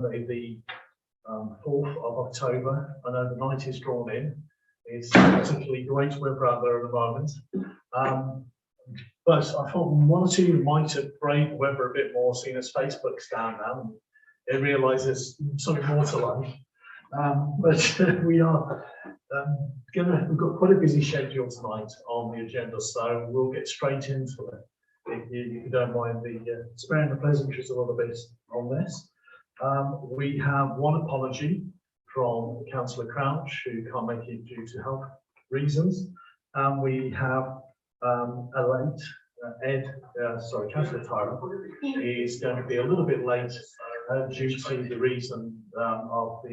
the 4th of October. I know the night is drawn in. It's particularly great weather out there at the moment. But I thought one or two might have braved the weather a bit more, seeing as Facebook's down now, and it realises something more to life. But we are we've got quite a busy schedule tonight on the agenda, so we'll get straight into it. If you don't mind sparing the pleasantries a little bit on this. We have one apology from Councillor Crouch, who can't make it due to health reasons. And we have a late Councillor Tyra is going to be a little bit late due to the reason of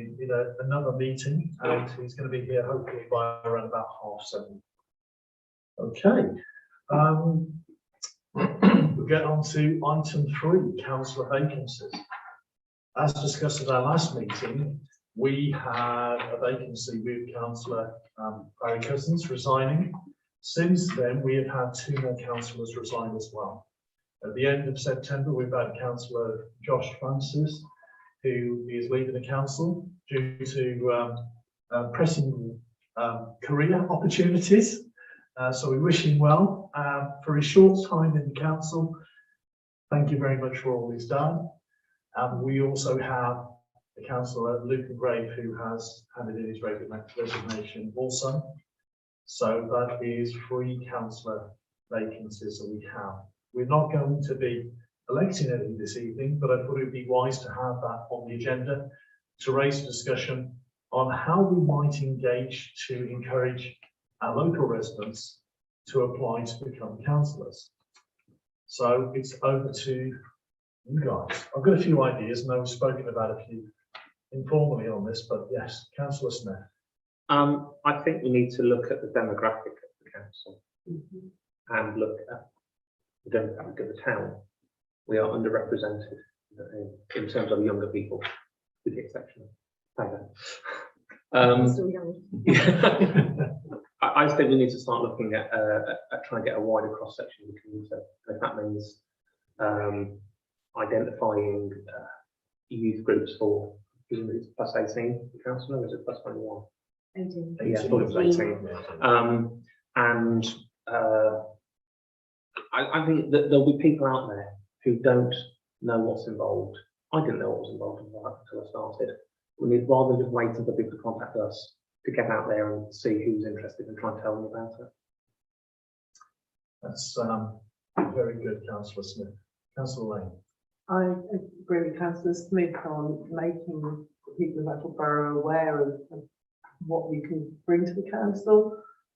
another meeting, and he's going to be here hopefully by around about 7:30. Okay. We'll get on to item 3, councillor vacancies. As discussed at our last meeting, we had a vacancy with Councillor Barry Cousins resigning. Since then, we have had 2 more councillors resign as well. At the end of September, we've had Councillor Josh Francis, who is leaving the council due to pressing career opportunities. So we wish him well for his short time in the council. Thank you very much for all he's done. We also have the councillor Luke Grave, who has handed in his resignation also. So that is 3 councillor vacancies that we have. We're not going to be electing any this evening, but I thought it would be wise to have that on the agenda to raise a discussion on how we might engage to encourage our local residents to apply to become councillors. So it's over to you guys. I've got a few ideas, and I've spoken about a few informally on this, but yes, Councillor Smith. I think we need to look at the demographic of the council and look at the demographic of the town. We are underrepresented in terms of younger people, with the exception of I think we need to start looking at trying to get a wider cross section of the community. If that means identifying youth groups for plus 18 councillor, or is it plus 21? 18. Yeah, I thought it was 18. I think that there'll be people out there who don't know what's involved. I didn't know what was involved until I started. We need, rather than just waiting for people to contact us, to get out there and see who's interested and try and tell them about it. That's very good, Councillor Smith. Councillor Lane. I agree with Councillor Smith on making the people of Attleborough Borough aware of what you can bring to the council.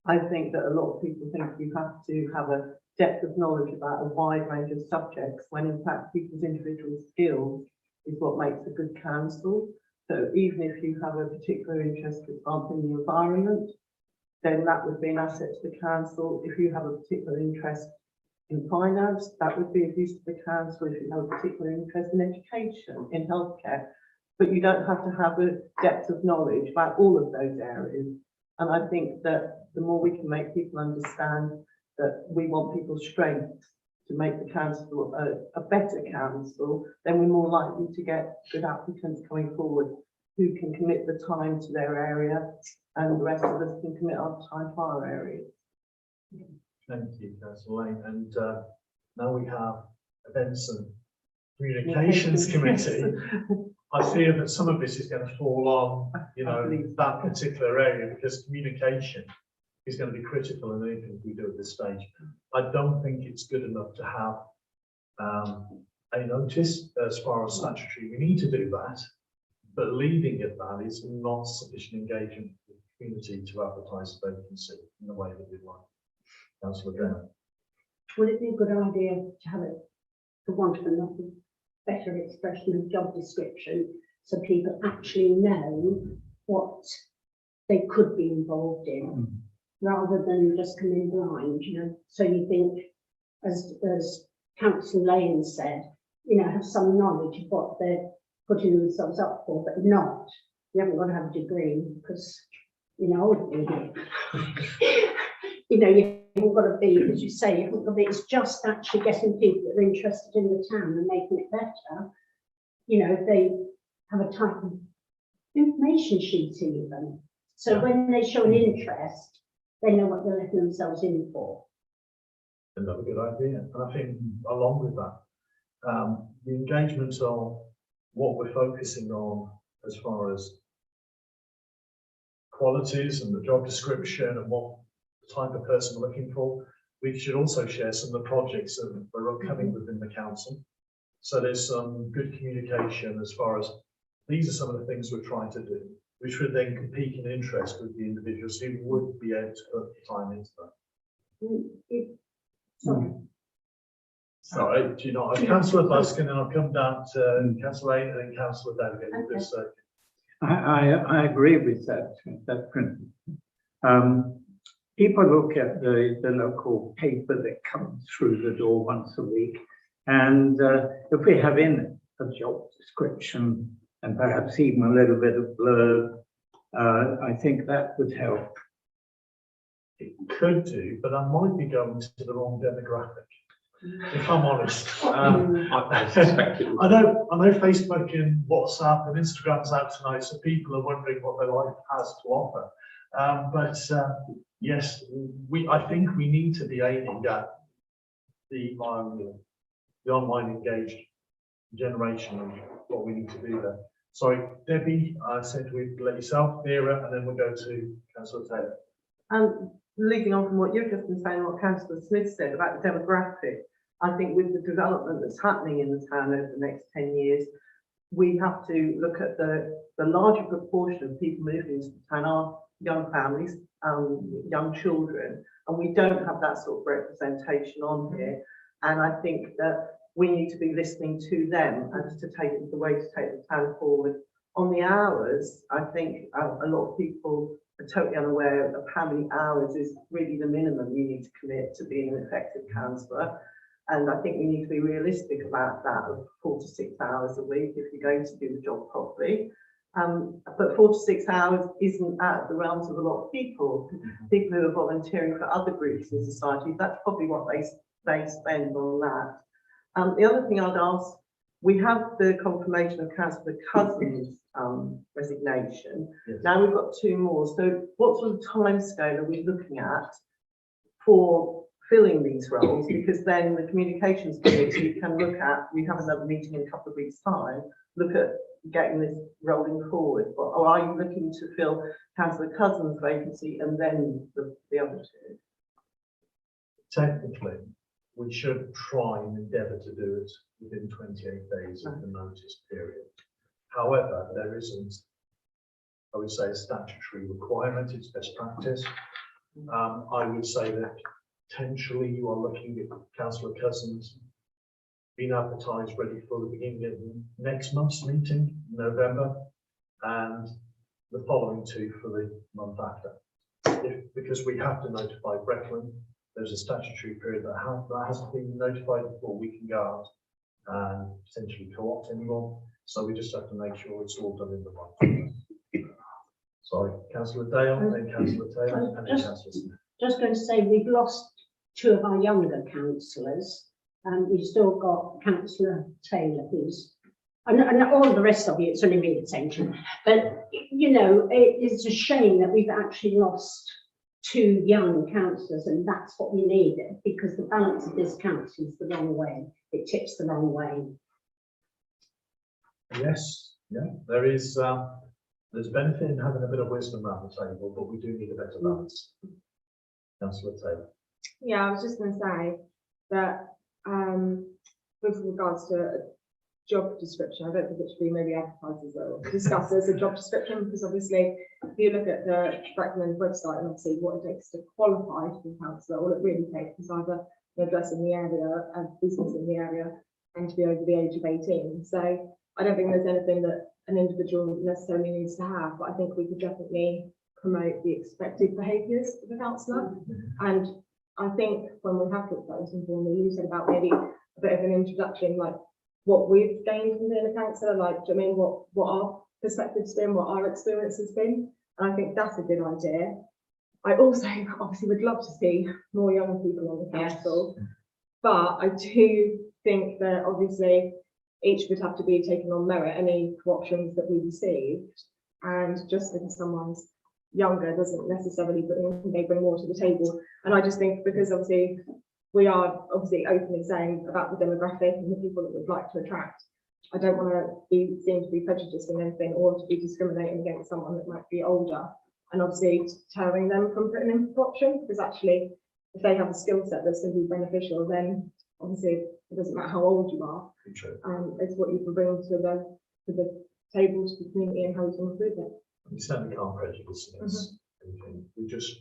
I think that a lot of people think you have to have a depth of knowledge about a wide range of subjects, when in fact people's individual skills is what makes a good council. So even if you have a particular interest, for example, in the environment, then that would be an asset to the council. If you have a particular interest in finance, that would be of use to the council. If you have a particular interest in education, in healthcare, but you don't have to have a depth of knowledge about all of those areas. And I think that the more we can make people understand that we want people's strengths to make the council a better council, then we're more likely to get good applicants coming forward who can commit the time to their area, and the rest of us can commit our time to our areas. Thank you, Councillor Lane. And now we have Events and Communications Committee. I fear that some of this is going to fall on, that particular area, because communication is going to be critical in anything we do at this stage. I don't think it's good enough to have a notice as far as statutory. We need to do that, but leaving at that is not sufficient engagement with the community to advertise the vacancy in the way that we'd like. Councillor Brown. Would it be a good idea to have it, for want of a better expression, of job description, so people actually know what they could be involved in, rather than just come in blind, So you think, as Councillor Lane said, have some knowledge of what they're putting themselves up for, but not. You haven't got to have a degree, because, I wouldn't be here. You haven't got to be, as you say, you haven't got to be, it's just actually getting people that are interested in the town and making it better. If they have a type of information sheet even. So Yeah. when they show an interest, they know what they're letting themselves in for. Another good idea. And I think along with that, the engagement of what we're focusing on as far as qualities and the job description and what type of person we're looking for, we should also share some of the projects that are upcoming within the council. So there's some good communication as far as these are some of the things we're trying to do, which would then compete in interest with the individuals who would be able to put the time into that. Sorry. Sorry, do you not? Councillor Buskin, and I'll come down to Councillor Lane and then Councillor David. Okay. I agree with that principle. People look at the local paper that comes through the door once a week, and if we have in it a job description and perhaps even a little bit of blurb, I think that would help. It could do, but I might be going to the wrong demographic, if I'm honest. I suspect it would. I know Facebook and WhatsApp and Instagram's out tonight, so people are wondering what their life has to offer. Yes, I think we need to be aiming at the online engaged generation and what we need to do there. Sorry, Debbie, I said we'd let yourself, Vera, and then we'll go to Councillor Taylor. Leading on from what you've just been saying, what Councillor Smith said about the demographic, I think with the development that's happening in the town over the next 10 years, we have to look at the larger proportion of people moving into the town are young families, young children, and we don't have that sort of representation on here. And I think that we need to be listening to them and to take the way to take the town forward. On the hours, I think a lot of people are totally unaware of how many hours is really the minimum you need to commit to being an effective councillor. And I think we need to be realistic about that, of 4 to 6 hours a week if you're going to do the job properly. But 4 to 6 hours isn't out of the realms of a lot of people. People who are volunteering for other groups in society, that's probably what they spend on that. The other thing I'd ask, we have the confirmation of Councillor Cousins' resignation. Yes. Now we've got 2 more. So what sort of timescale are we looking at for filling these roles? Because then the communications committee can look at, we have another meeting in a couple of weeks' time, look at getting this rolling forward. Or are you looking to fill Councillor Cousins' vacancy and then the other 2? Technically, we should try and endeavour to do it within 28 days of the notice period. However, there isn't, I would say, a statutory requirement, it's best practice. I would say that potentially you are looking at Councillor Cousins being advertised ready for the beginning of next month's meeting, November, and the following 2 for the month after. Because we have to notify Breckland, there's a statutory period that has to be notified before we can go out and potentially co-opt anyone. So we just have to make sure it's all done in the right. Sorry, Councillor Dale, then Councillor Taylor, and then Councillor Smith. Just going to say, we've lost 2 of our younger councillors, and we've still got Councillor Taylor, who's, and all of the rest of you, it's only me that's ancient. But, you know, it's a shame that we've actually lost 2 young councillors, and that's what we need, because the balance of this council is the wrong way. It tips the wrong way. Yes, yeah, there is, there's benefit in having a bit of wisdom around the table, but we do need a better balance. Councillor Taylor. Yeah, I was just going to say that with regards to a job description, I don't think it should be maybe advertised as or discussed as a job description, because obviously if you look at the Breckland website and obviously what it takes to qualify to be a councillor, all it really takes is either an address in the area and business in the area and to be over the age of 18. So I don't think there's anything that an individual necessarily needs to have, but I think we could definitely promote the expected behaviours of a councillor. And I think when we have looked at this informally, you said about maybe a bit of an introduction, like what we've gained from being a councillor, like, do you mean what our perspective's been, what our experience has been? And I think that's a good idea. I also obviously would love to see more young people on the council, but I do think that obviously each would have to be taken on merit, any co-options that we received. And just because someone's younger doesn't necessarily they bring more to the table. And I just think because obviously we are obviously openly saying about the demographic and the people that we'd like to attract, I don't want to be seen to be prejudiced in anything or to be discriminating against someone that might be older, and obviously deterring them from putting in option, because actually if they have a skill set that's going to be beneficial, then obviously it doesn't matter how old you are. It's what you can bring to the table, to the community, and how you can improve it. We certainly can't prejudice against anything.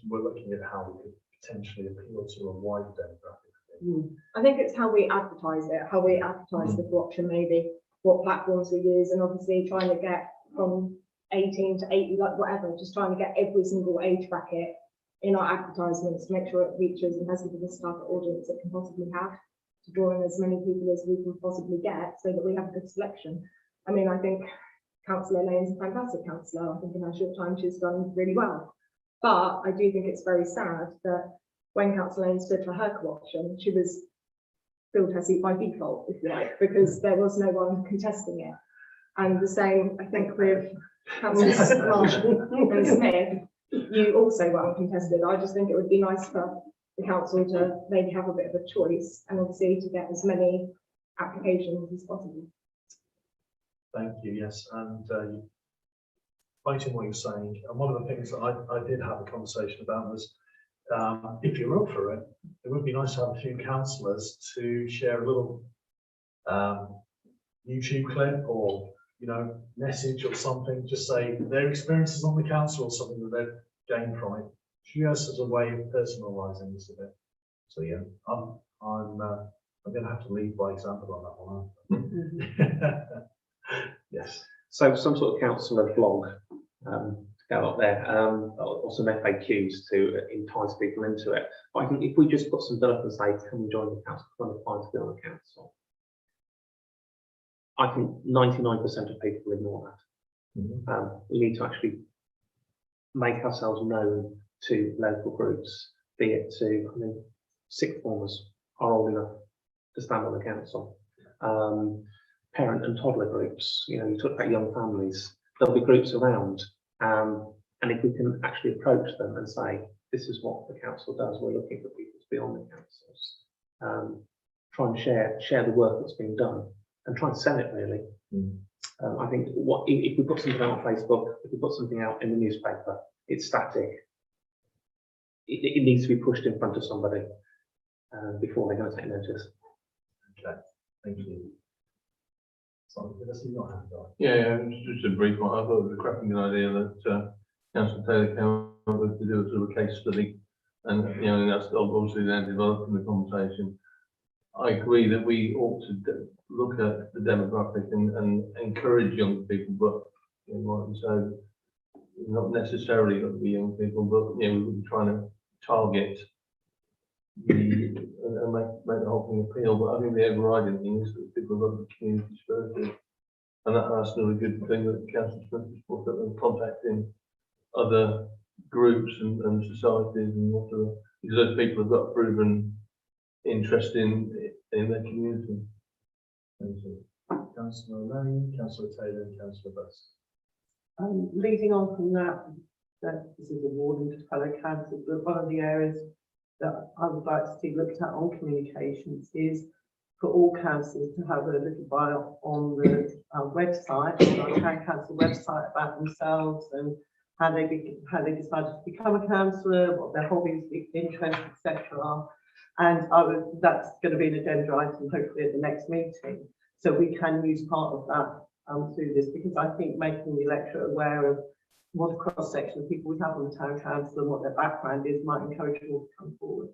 We're looking at how we could potentially appeal to a wider demographic. I think it's how we advertise it, how we advertise the co-option, maybe what platforms we use, and obviously trying to get from 18 to 80, like whatever, just trying to get every single age bracket in our advertisements to make sure it reaches and has the biggest target audience it can possibly have, to draw in as many people as we can possibly get so that we have a good selection. I mean, I think Councillor Lane's a fantastic councillor. I think in her short time she's done really well. But I do think it's very sad that when Councillor Lane stood for her co-option, she was filled her seat by default, if you like, because there was no one contesting it. And the same, I think, with Councillors Marshall and Smith, you also were uncontested. I just think it would be nice for the council to maybe have a bit of a choice and obviously to get as many applications as possible. Thank you, yes, and fighting what you're saying, and one of the things that I did have a conversation about was, if you're up for it, it would be nice to have a few councillors to share a little YouTube clip or, you know, message or something, just say their experiences on the council or something that they've gained from it, just as a way of personalising this a bit. So yeah, I'm going to have to lead by example on that one. Yes. So some sort of councillor blog to go up there, or some FAQs to entice people into it. But I think if we just put something up and say, "Come and join the council, come and apply to be on the council," I think 99% of people ignore that. We need to actually make ourselves known to local groups, be it to, I mean, sixth formers are old enough to stand on the council. Parent and toddler groups, you know, you talk about young families, there'll be groups around. And if we can actually approach them and say, this is what the council does, we're looking for people to be on the councils. Try and share the work that's being done and try and sell it really. I think if we put something out on Facebook, if we put something out in the newspaper, it's static. It needs to be pushed in front of somebody before they're going to take notice. Okay, thank you. Sorry, did I see your hand up? Yeah, just a brief one. I thought it was a cracking idea that Councillor Taylor came up with to do a sort of case study, and you know, and that's obviously then developing the conversation. I agree that we ought to look at the demographic and encourage young people, but you know, like you say, not necessarily got to be young people, but you know, we're trying to target and make the whole thing appeal. But I think the overriding thing is that people love the community spirit, and that's another good thing that Council Smith has brought up, and contacting other groups and societies and whatever, because those people have got a proven interest in their community. Thank you. Councillor Lane, Councillor Taylor, and Councillor Best. Leading on from that this is a warning to fellow councillors, but one of the areas that I would like to see looked at on communications is for all councillors to have a little bio on the website, the Town Council website, about themselves and how they decided to become a councillor, what their hobbies, interests, etc. are. And that's going to be an agenda item hopefully at the next meeting. So we can use part of that through this, because I think making the electorate aware of what a cross-section of people we have on the town council and what their background is might encourage people to come forward.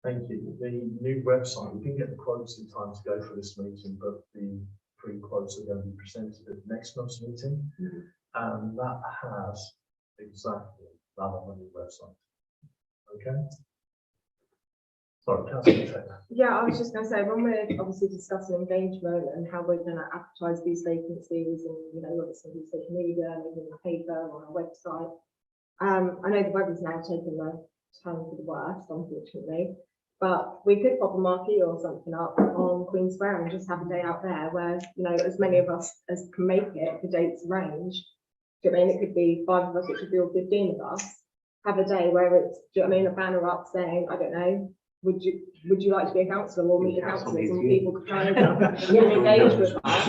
Thank you. The new website, we didn't get the quotes in time to go for this meeting, but the free quotes are going to be presented at next month's meeting. And that has exactly that on the new website. Okay. Sorry, Councillor Taylor. Yeah, I was just going to say, when we're obviously discussing engagement and how we're going to advertise these vacancies, and you know, whether it's going to be social media, maybe in the paper or on our website. I know the web is now taking the turn for the worst, unfortunately, But we could pop a marquee or something up on Queen Square and just have a day out there where, you know, as many of us as can make it, the dates range. Do you know what I mean? It could be 5 of us, it could be all 15 of us. Have a day where it's, do you know what I mean, a banner up saying, I don't know, would you like to be a councillor or meet the councillors, and people could kind of engage with us.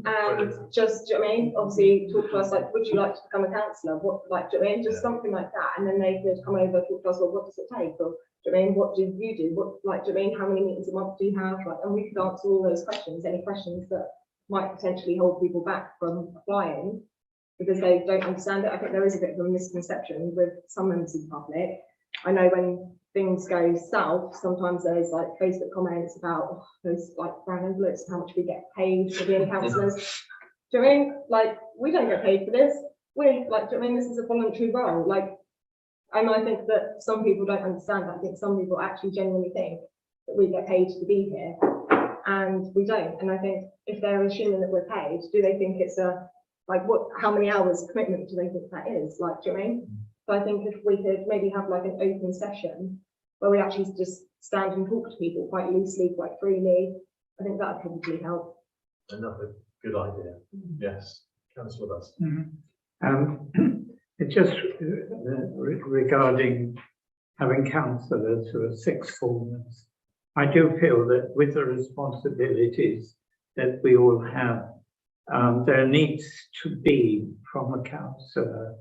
And just, do you know what I mean? Obviously talk to us like, would you like to become a councillor? What, like, do you know what I mean? Just something like that. And then they could come over, talk to us, well, what does it take? Or, do you know what I mean? What do you do? What, like, do you know what I mean? How many meetings a month do you have? Like, and we could answer all those questions, any questions that might potentially hold people back from applying because they don't understand it. I think there is a bit of a misconception with some members of the public. I know when things go south, sometimes there's like Facebook comments about those like brown envelopes, how much we get paid for being councillors. Do you know what I mean? Like, we don't get paid for this. We're like, do you know what I mean? This is a voluntary role. Like, and I think that some people don't understand that. I think some people actually genuinely think that we get paid to be here, and we don't. And I think if they're assuming that we're paid, do they think it's a, like, what, how many hours commitment do they think that is? Like, do you know what I mean? So I think if we could maybe have like an open session where we actually just stand and talk to people quite loosely, quite freely, I think that would probably help. Another good idea. Yes, Councillor Best. It's just regarding having councillors who are sixth formers. I do feel that with the responsibilities that we all have, there needs to be from a councillor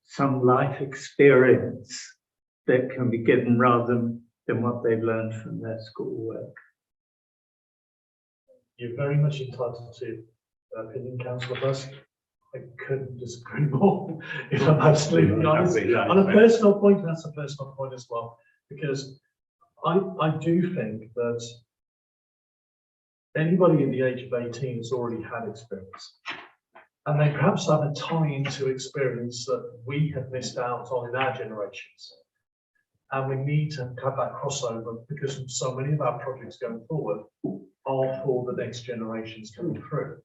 some life experience that can be given rather than what they've learned from their schoolwork. You're very much entitled to opinion, Councillor Best. I couldn't disagree more, if I'm absolutely honest. On a personal point, that's a personal point as well, because I do think that anybody at the age of 18 has already had experience. And they perhaps have a tie into experience that we have missed out on in our generations. And we need to have that crossover because so many of our projects going forward are for the next generations coming through.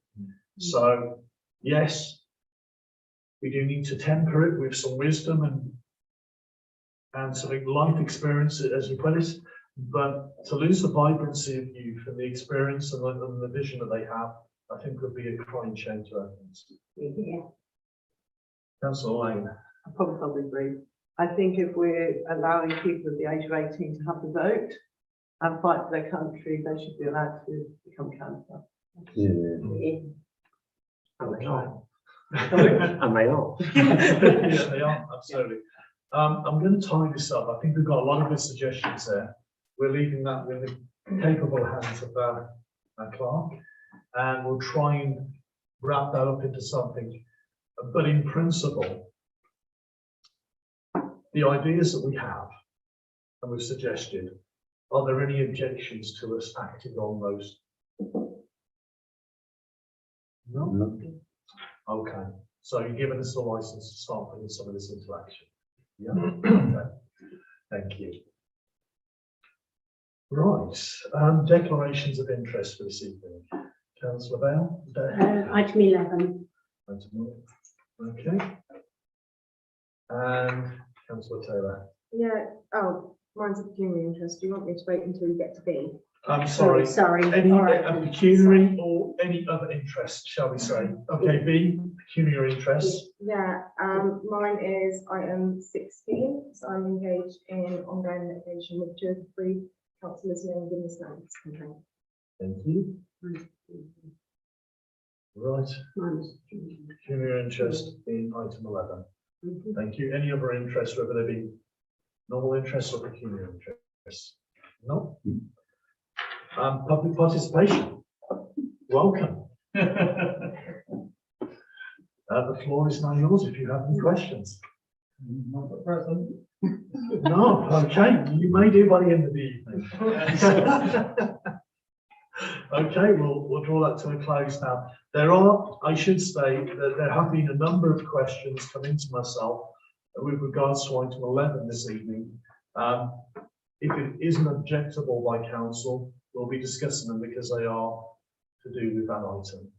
So, yes, we do need to temper it with some wisdom and some life experience, as you put it, but to lose the vibrancy of youth and the experience and the vision that they have, I think would be a crying shame to our things. Yeah. Councillor Lane. I probably agree. I think if we're allowing people at the age of 18 to have the vote and fight for their country, they should be allowed to become councillor. Yeah. And they are. And they are. Yeah, they are, absolutely. I'm going to tie this up. I think we've got a lot of good suggestions there. We're leaving that with the capable hands of our clerk, and we'll try and wrap that up into something. But in principle, the ideas that we have and we've suggested, are there any objections to us acting on those? No? Okay, so you're giving us the license to start putting some of this into action. Yeah. Okay. Thank you. Right, declarations of interest for this evening. Councillor Bell? Item 11. Okay. And Councillor Taylor? Yeah, oh, mine's a pecuniary interest. Do you want me to wait until you get to B? I'm sorry. Sorry. Any All right. pecuniary or any other interest, shall we say? Okay, B, pecuniary interest. Yeah, mine is item 16. So I'm engaged in ongoing litigation with 2 of the 3 councillors named in this man's complaint. Thank you. Right, pecuniary interest in item 11. Thank you. Any other interest, whether they be normal interest or pecuniary interest? No. Public participation. Welcome. The floor is now yours if you have any questions. Not at present. No, okay. You may do by the end of the evening. Okay, we'll draw that to a close now. I should say that there have been a number of questions coming to myself with regards to item 11 this evening. If it isn't objectable by council, we'll be discussing them because they are to do with that item.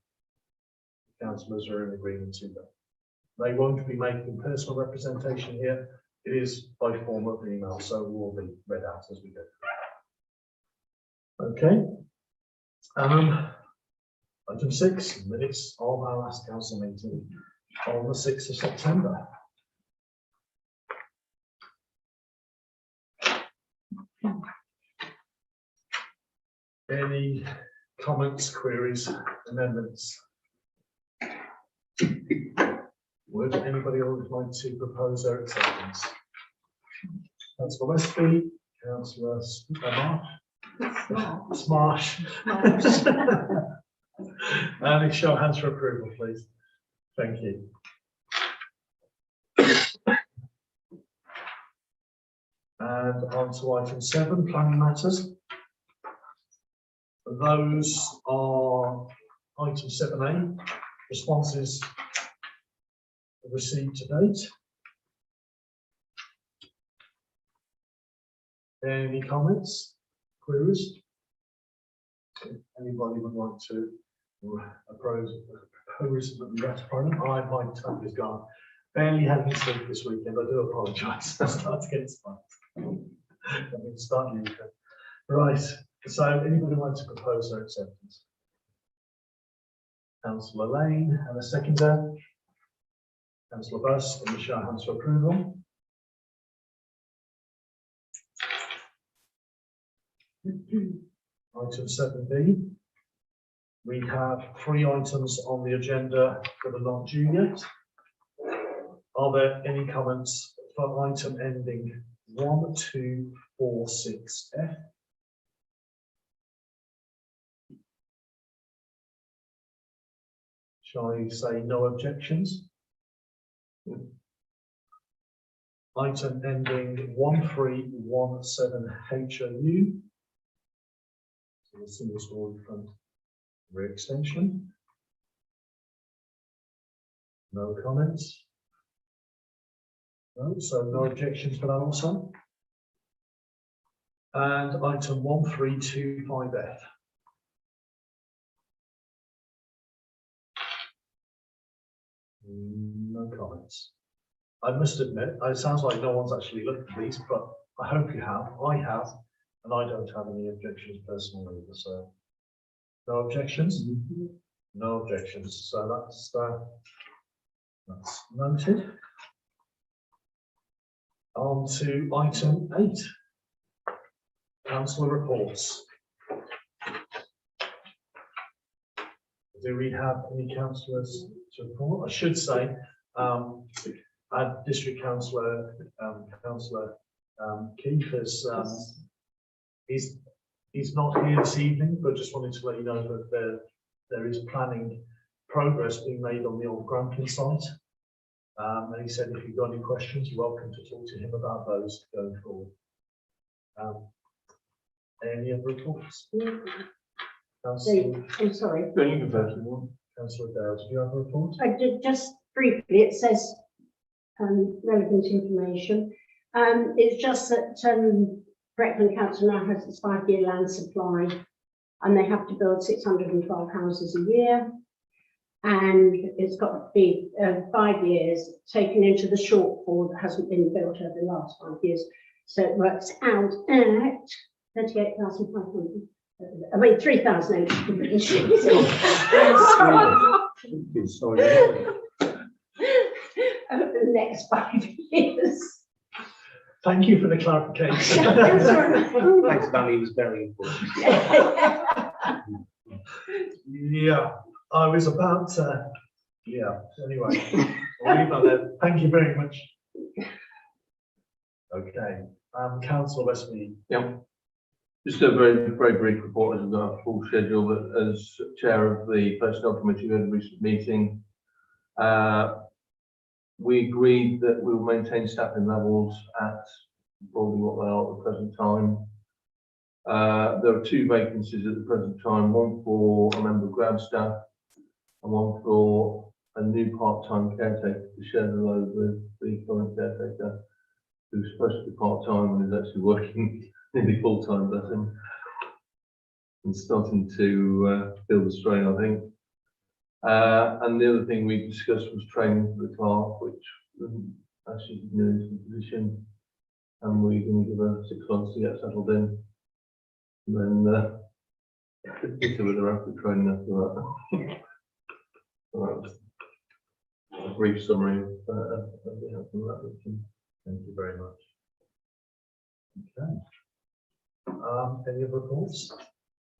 Councillors are in agreement to them. They won't be making personal representation here. It is by form of email, so it will be read out as we go. Okay. Item 6, minutes of our last council meeting on the 6th of September. Any comments, queries, amendments? Would anybody else like to propose their acceptance? Councillor Westby, Councillor Smarsh. And a show of hands for approval, please. Thank you. And on to item 7, planning matters. Those are item 7A, responses received to date. Any comments, queries? If anybody would like to propose that we ratify them, my tongue is gone. Barely had me sleep this weekend, I do apologise. I start to get spiked. Let me start you. Right, so anybody want to propose their acceptance? Councillor Lane and a seconder. Councillor Buss and Michelle hands for approval. Item 7B. We have 3 items on the agenda that are not due yet. Are there any comments for item ending 1246F? Shall I say no objections? Item ending 1317HOU. So a single story front rear extension. No comments. No, so no objections for that also. And item 1325F. No comments. I must admit, it sounds like no one's actually looked at these, but I hope you have. I have, and I don't have any objections personally either. So, no objections. No objections. So that's noted. On to item 8. Councillor reports. Do we have any councillors to report? I should say, our district councillor, Councillor Keith, he's not here this evening, but just wanted to let you know that there is planning progress being made on the old Grampian site. And he said if you've got any questions, you're welcome to talk to him about those going forward. Any other reports? Councillor, I'm sorry. Councillor Dale, do you have a report? I did just briefly, it says relevant information. It's just that Brecon Council now has its 5-year land supply and they have to build 612 houses a year. And it's got to be 5 years taken into the shortfall that hasn't been built over the last 5 years. So it works out at 38,500. I mean, 3,800. Over the next 5 years. Thank you for the clarification. Thanks, Danny, was very important. Yeah, I was about to, yeah, anyway, I'll leave that there. Thank you very much. Okay, Councillor Westmead. Yeah. Just a very brief report, as we've got a full schedule, but as chair of the personnel committee, we had a recent meeting. We agreed that we will maintain staffing levels at probably what they are at the present time. There are 2 vacancies at the present time, one for a member of ground staff and one for a new part-time caretaker to share the load with the current caretaker, who's supposed to be part-time and is actually working nearly full-time, bless him, and starting to feel the strain, I think. And the other thing we discussed was training for the clerk, which as she's new into the position, and we're going to give her 6 months to get settled in. And then, hit her with the rapid training after that. So that was a brief summary of the health and that. Thank you very much. Okay. Any other reports?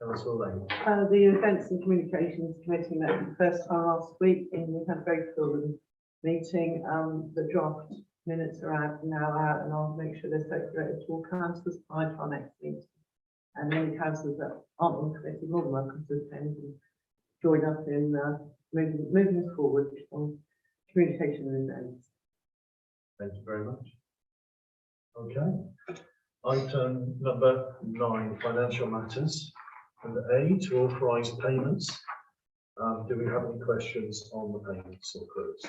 Councillor Lane. The Events and Communications Committee met for the first time last week, and we had a very full meeting. The draft minutes are now out, and I'll make sure they're circulated to all councillors prior to our next meeting. And any councillors that aren't on the committee, more than welcome to attend and join us in moving us forward on communication and events. Thank you very much. Okay. Item number 9, financial matters. Under A, to authorise payments. Do we have any questions on the payments or queries?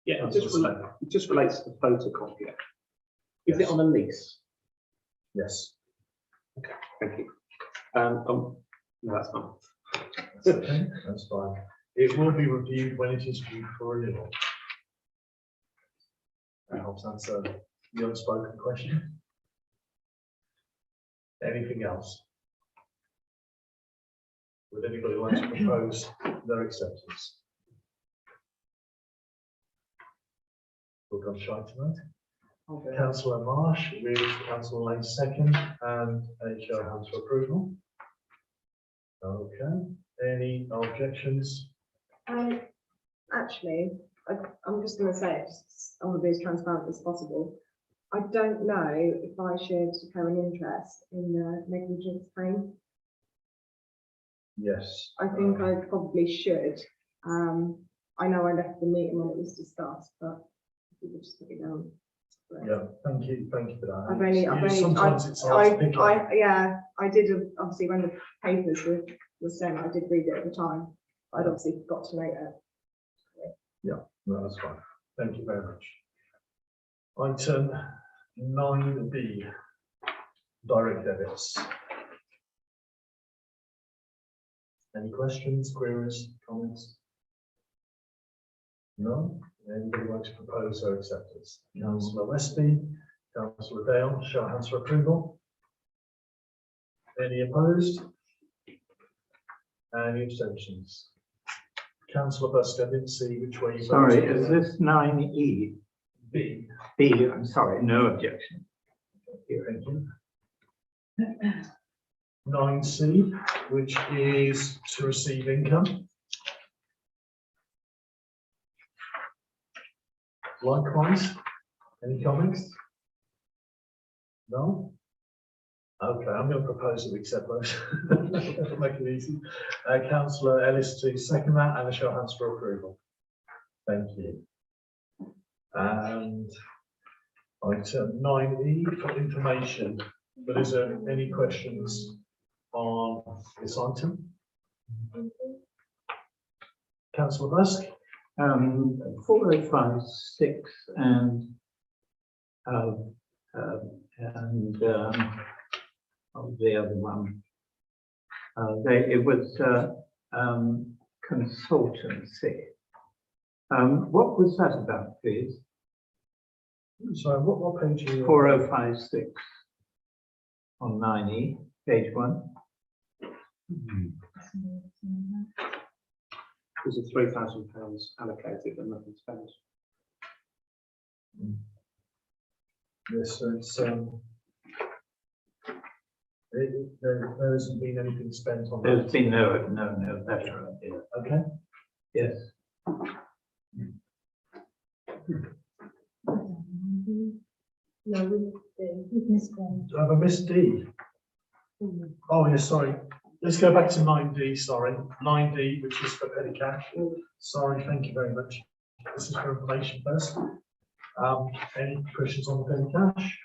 Yeah, it just relates to the photocopier. Is it on a lease? Yes. Thank you. No, that's not. That's okay, that's fine. It will be reviewed when it is due for renewal. I hope that's the unspoken question. Anything else? Would anybody like to propose their acceptance? We'll go shy tonight. Okay. Councillor Marsh, with Councillor Lane second, and a show of hands for approval. Okay, any objections? Actually, I'm just going to say it, I want to be as transparent as possible. I don't know if I should declare an interest in the negligence claim. Yes. I think I probably should. I know I left the meeting when it was discussed, but if you could just put it down. Yeah, thank you for that. I've only, Sometimes it's hard to pick up. yeah, I did, obviously, when the papers were sent, I did read it at the time. I'd obviously got to note it. No, that's fine. Thank you very much. Item 9B, direct debits. Any questions, queries, comments? No? Anybody want to propose their acceptance? Councillor Westby, Councillor Dale, show of hands for approval. Any opposed? Any abstentions? Councillor Busk, I didn't see which way you Sorry, voted. is this 9E? B. B, I'm sorry, no objection. Thank you. 9C, which is to receive income. Likewise, any comments? No? Okay, I'm going to propose that we accept those. Make it easy. Councillor Ellis to second that, and a show of hands for approval. Thank you. And item 9E for information. But is there any questions on this item? Councillor Busk? 4056 and the other one. It was consultancy. What was that about, please? Sorry, what page are you on? 4056 on 9E, page 1. There's a £3,000 allocated and nothing spent. Yes, so it's there hasn't been anything spent on There's that. been no better idea. Okay. Yes. No, we've missed one. Have I missed D? Oh, yes, sorry. Let's go back to 9D, sorry. 9D, which is for petty cash. Sorry, thank you very much. This is for information first. Any questions on the petty cash?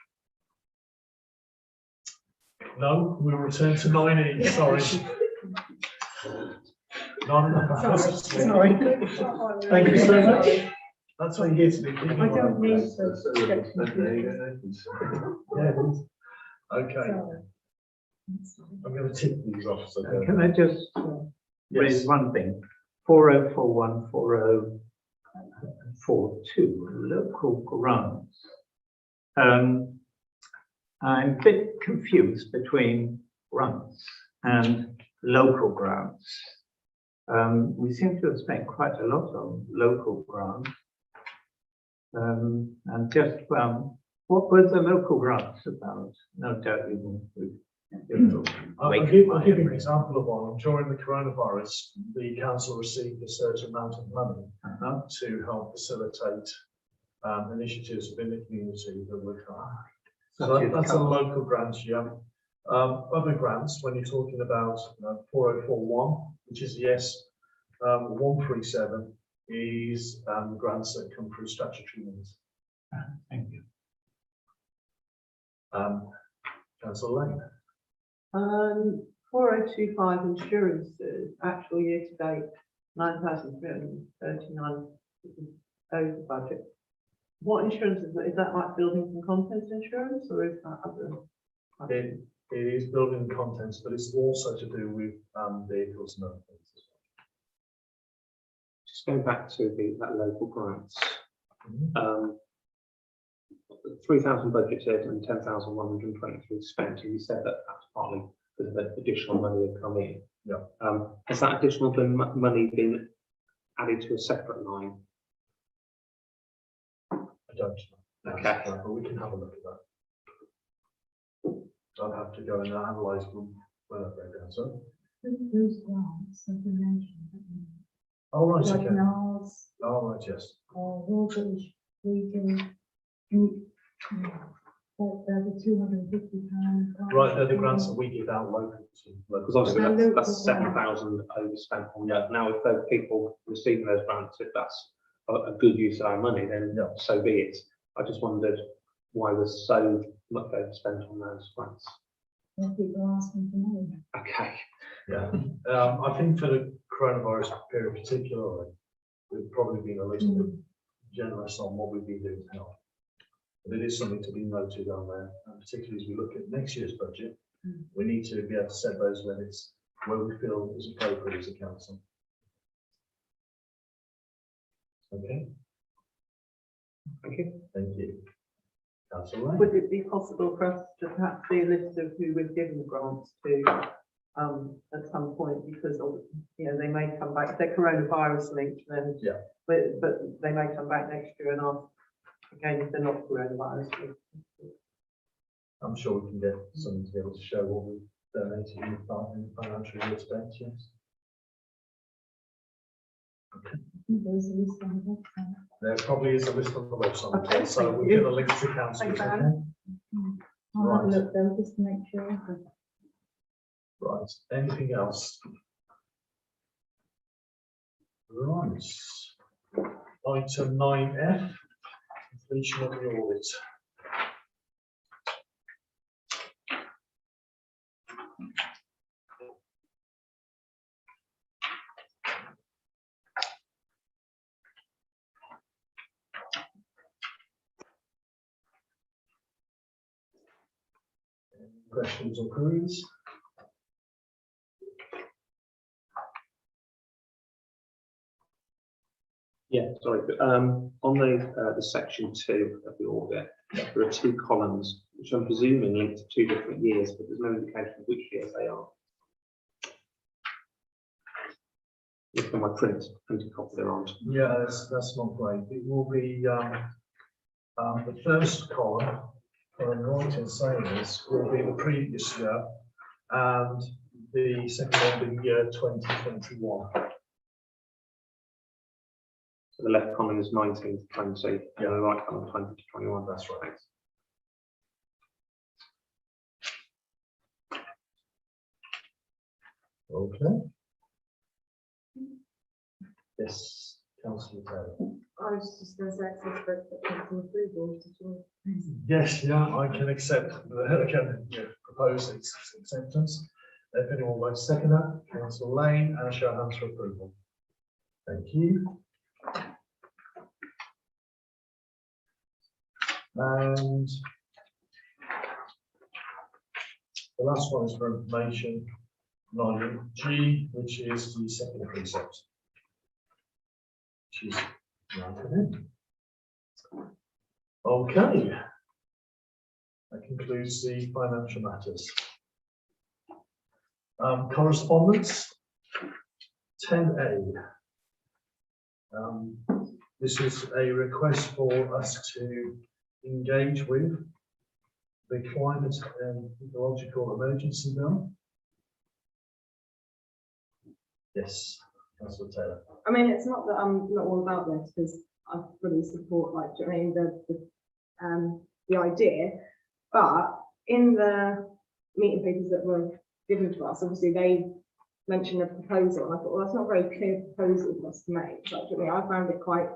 No, we'll return to 9E, sorry. Sorry. Thank you so much. That's what you get to do. I don't need to. Yeah, it is. Okay, I'm going to tick these off. So Can I just raise yes. one thing? 404140 4.2, local grants. I'm a bit confused between grants and local grants. We seem to have spent quite a lot on local grants. And just, what were the local grants about? No doubt you will. I'll give you an example of one. During the coronavirus, the council received a certain amount of money to help facilitate initiatives within the community that would So that's a local grant, yeah. Other grants, when you're talking about 4041, which is yes, 137 is grants that come through statutory means. Thank you. Councillor Lane. 4025 insurances, actual year to date, 9,339 over budget. What insurance is that like buildings and contents insurance or is that other? It is building contents, but it's also to do with vehicles and other things as well. Just going back to that local grants. 3,000 budgeted and 10,123 spent, and you said that that's partly because of additional money that come in. Yeah. Has that additional money been added to a separate line? I don't know. Okay. But we can have a look at that. I'll have to go and analyse them when I break down. So. Those grants that you mentioned. Oh, right, Like okay. NARS, Oh, right, yes. Water region, the £250. Right, they're the grants that we give out local to. Because obviously And that's local 7,000 overspent on that. Now, if those people receiving those grants, if that's a good use of our money, then so be it. I just wondered why there's so much overspent on those grants. When people asking for money. Okay. Yeah. I think for the coronavirus period particularly, we've probably been a little bit generous on what we've been doing to help. But it is something to be noted on there, and particularly as we look at next year's budget, we need to be able to set those limits where we feel is appropriate as a council. Okay. Thank you. Thank you. Councillor Lane. Would it be possible for us to perhaps see a list of who we've given the grants to at some point, because they may come back, if they're coronavirus linked, then but they may come back next year and ask again if they're not coronavirus linked. I'm sure we can get something to be able to show what we've donated in the financial year to date, yes. There's a list on the website. There probably is a list on the website, Okay, so thank we'll you. get a link to council. Thanks, Okay? Anne. I'll have a Right. look though, just to make sure. Right, anything else? Right. Item 9F, completion of the audit. Any questions or queries? Yeah, sorry, but on the section 2 of the audit, there are 2 columns, which I'm presuming link to 2 different years, but there's no indication of which years they are. Look at my printed copy there aren't. Yeah, that's not great. It will be the first column, what I'm right in saying this, will be the previous year, and the second one will be year 2021. So the left column is 19 to 20, and the right column 20 to 21. That's right. Okay. Yes, Councillor Taylor. I was just going to say, access for council approval. Did you? Yes, yeah, I can accept, propose its acceptance. If anyone would like to second that, Councillor Lane, and a show of hands for approval. Thank you. And the last one is for information, 9G, which is the second precept. Which is Okay. That concludes the financial matters. Correspondence, 10A. This is a request for us to engage with the climate and ecological emergency bill. Yes, Councillor Taylor. I mean, it's not that I'm not all about this, because I fully support, like, do you know what I mean, the idea, but in the meeting papers that were given to us, obviously they mentioned a proposal, and I thought, well, that's not a very clear proposal for us to make. Like, do you know what I mean? I found it quite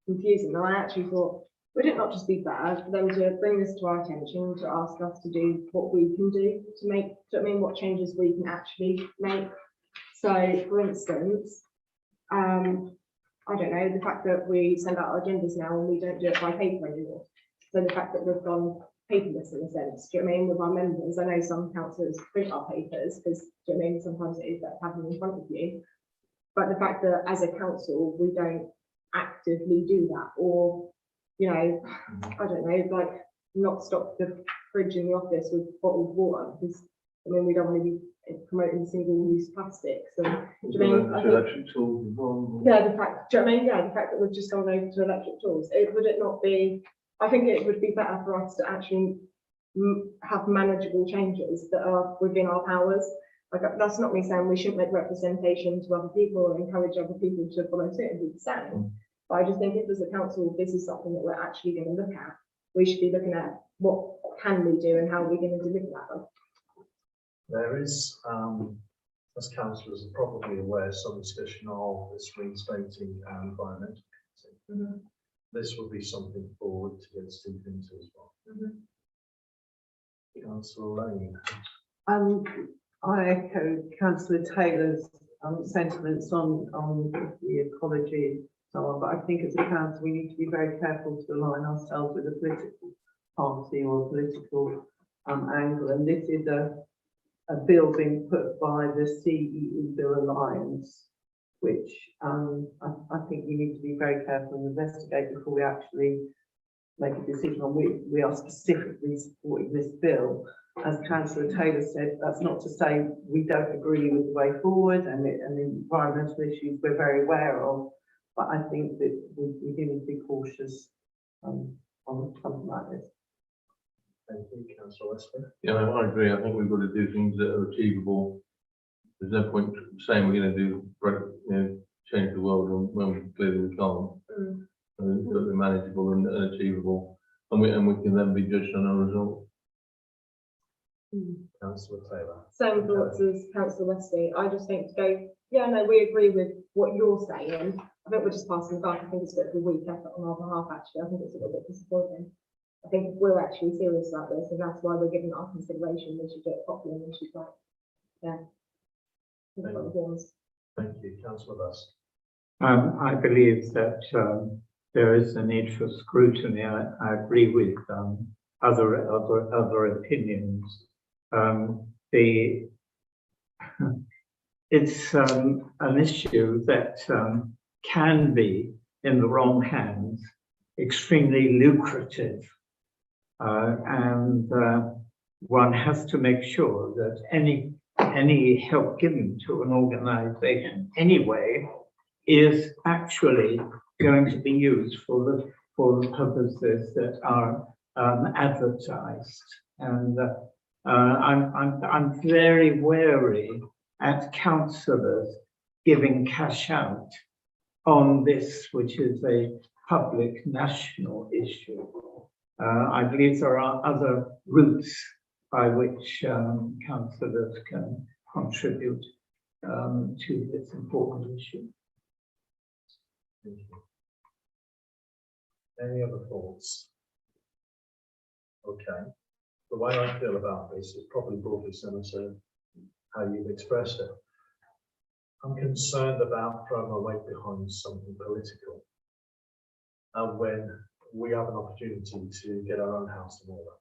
confusing, and I actually thought, would it not just be better for them to bring this to our attention, to ask us to do what we can do to make, do you know what I mean, what changes we can actually make? So, for instance, I don't know, the fact that we send out our agendas now and we don't do it by paper anymore. So the fact that we've gone paperless in a sense, do you know what I mean, with our members? I know some councillors print our papers because, do you know what I mean, sometimes it is better to have them in front of you. But the fact that as a council, we don't actively do that, or, you know, I don't know, like not stock the fridge in the office with bottled water, because, I mean, we don't want to be promoting single-use plastics. And, do you know what I mean? Electric tools as well. Yeah, the fact, do you know what I mean? Yeah, the fact that we've just gone over to electric tools, would it not be, I think it would be better for us to actually have manageable changes that are within our powers. Like, that's not me saying we shouldn't make representation to other people or encourage other people to follow suit and do the same. But I just think if as a council, this is something that we're actually going to look at, we should be looking at what can we do and how are we going to deliver that. There is, as councillors are probably aware, some discussion of this reinstating an environmental committee. This would be something forward to get Steve into as well. Councillor Lane. I echo Councillor Taylor's sentiments on the ecology and so on, but I think as a council we need to be very careful to align ourselves with a political party or a political angle, and this is a bill being put by the CEE Bill Alliance, which I think we need to be very careful and investigate before we actually make a decision on. We are specifically supporting this bill. As Councillor Taylor said, that's not to say we don't agree with the way forward and the environmental issues we're very aware of, but I think that we do need to be cautious on something like this. Thank you, Councillor Westby. Yeah, I agree. I think we've got to do things that are achievable. There's no point saying we're going to do, change the world when clearly we can't. And it's got to be manageable and achievable, and we can then be judged on our result. Councillor Taylor. Same thoughts as Councillor Westby. I just think to go, yeah, no, we agree with what you're saying. I think we're just passing the buck. I think it's a bit of a weak effort on our behalf, actually. I think it's a little bit disappointing. I think if we're actually serious about this, and that's why we're giving it our consideration, we should do it properly, and we should, like, yeah. Thank you, Councillor Buss. I believe that there is a need for scrutiny. I agree with other opinions. It's an issue that can be, in the wrong hands, extremely lucrative, and one has to make sure that any help given to an organization anyway is actually going to be used for the purposes that are advertised. And I'm very wary at councillors giving cash out on this, which is a public national issue. I believe there are other routes by which councillors can contribute to this important issue. Thank you. Any other thoughts? Okay. The way I feel about this is probably broadly similar to how you've expressed it. I'm concerned about throwing our weight behind something political when we have an opportunity to get our own house in order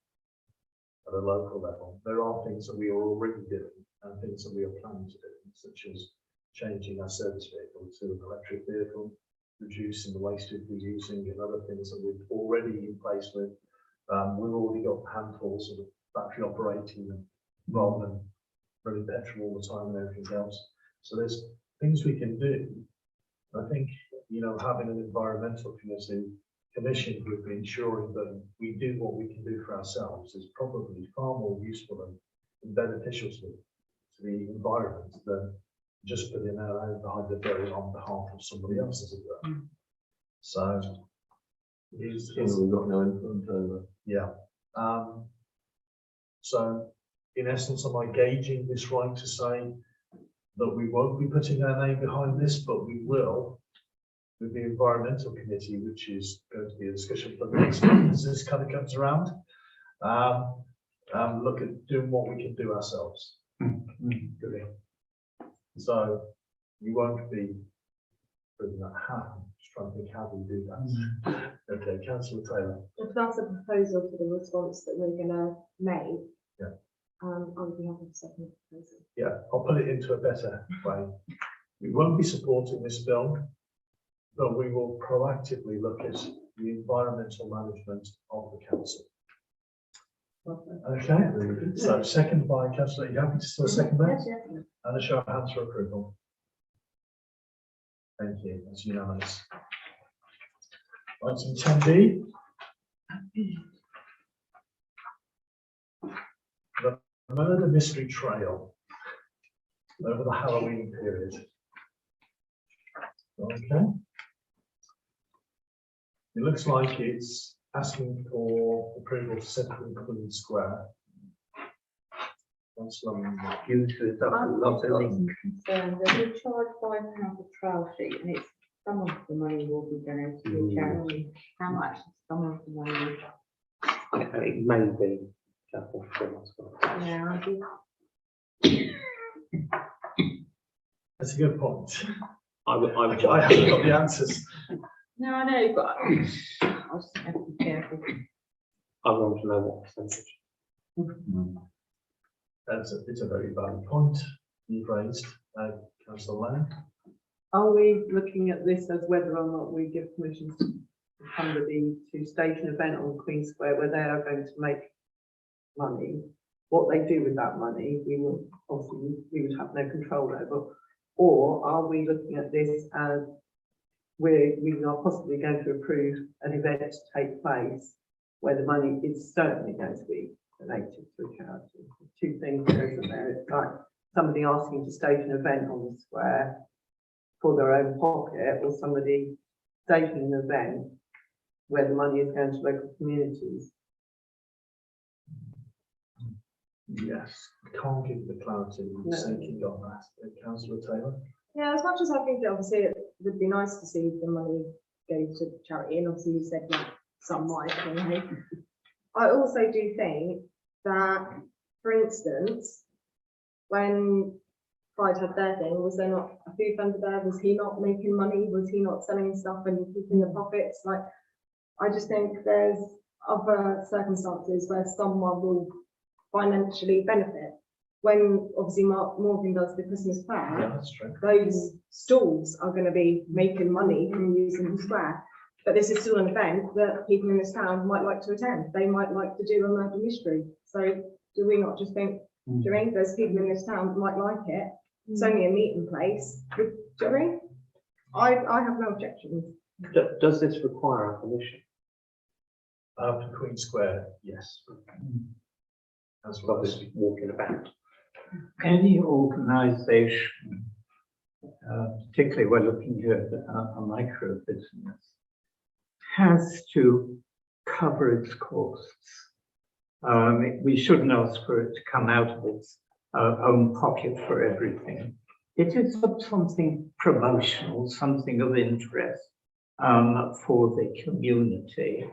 at a local level. There are things that we are already doing and things that we are planning to do, such as changing our service vehicle to an electric vehicle, reducing the wastage we're using and other things that we're already in place with. We've already got handfuls of battery operating rather than running petrol all the time and everything else. So there's things we can do. I think, you know, having an environmental committee commission with ensuring that we do what we can do for ourselves is probably far more useful and beneficial to the environment than just putting our own behind the bill on behalf of somebody else, as it were. So, We've got no influence over. yeah. So, in essence, am I gauging this right to say that we won't be putting our name behind this, but we will, with the environmental committee, which is going to be a discussion for the next month as this kind of comes around, look at doing what we can do ourselves. So you won't be putting that happen. Just trying to think how we do that. Okay, Councillor Taylor. If that's a proposal for the response that we're gonna make. Yeah. I would be happy to second the proposal. Yeah, I'll put it into a better way. We won't be supporting this bill, but we will proactively look at the environmental management of the council. Okay, so second by Councillor, are you happy to still second that? Yes. And a show of hands for approval. Thank you, that's unanimous. Item 10D. The murder mystery trail over the Halloween period. Okay. It looks like it's asking for approval to set up in Queen Square. Uses up a lot of concerned that we charge £5 a trail sheet and it's some of the money will be donated to the charity. How much is some of the money? It may be chapel for us. Yeah, I do. That's a good point. I I haven't got the answers. No, I know, but I just have to be careful. I want to know what percentage. It's a very valid point you've raised, Councillor Lane. Are we looking at this as whether or not we give permission to somebody to stage an event on Queen Square where they are going to make money? What they do with that money, we will obviously we would have no control over. Or are we looking at this as we are possibly going to approve an event to take place where the money is certainly going to be donated to a charity? Two things there, isn't there? It's like somebody asking to stage an event on the square for their own pocket, or somebody staging an event where the money is going to local communities. Yes, I can't give the clarity we're seeking on that. Councillor Taylor. Yeah, as much as I think that obviously it would be nice to see the money go to charity, and obviously you said like some might, anyway. I also do think that, for instance, when Pride had their thing, was there not a food vendor there? Was he not making money? Was he not selling stuff and keeping the profits? Like, I just think there's other circumstances where someone will financially benefit. When obviously Morgan does the Christmas fair, Yeah, that's true. those stalls are going to be making money from using the square. But this is still an event that people in this town might like to attend. They might like to do a murder mystery. So do we not just think, do you mean there's people in this town that might like it? It's only a meeting place. Do you mean? I have no objections. Does this require our permission? For Queen Square, yes. As well as Obviously walking about. any organisation, particularly we're looking here at a micro business, has to cover its costs. We shouldn't ask for it to come out of its own pocket for everything. It is something promotional, something of interest for the community.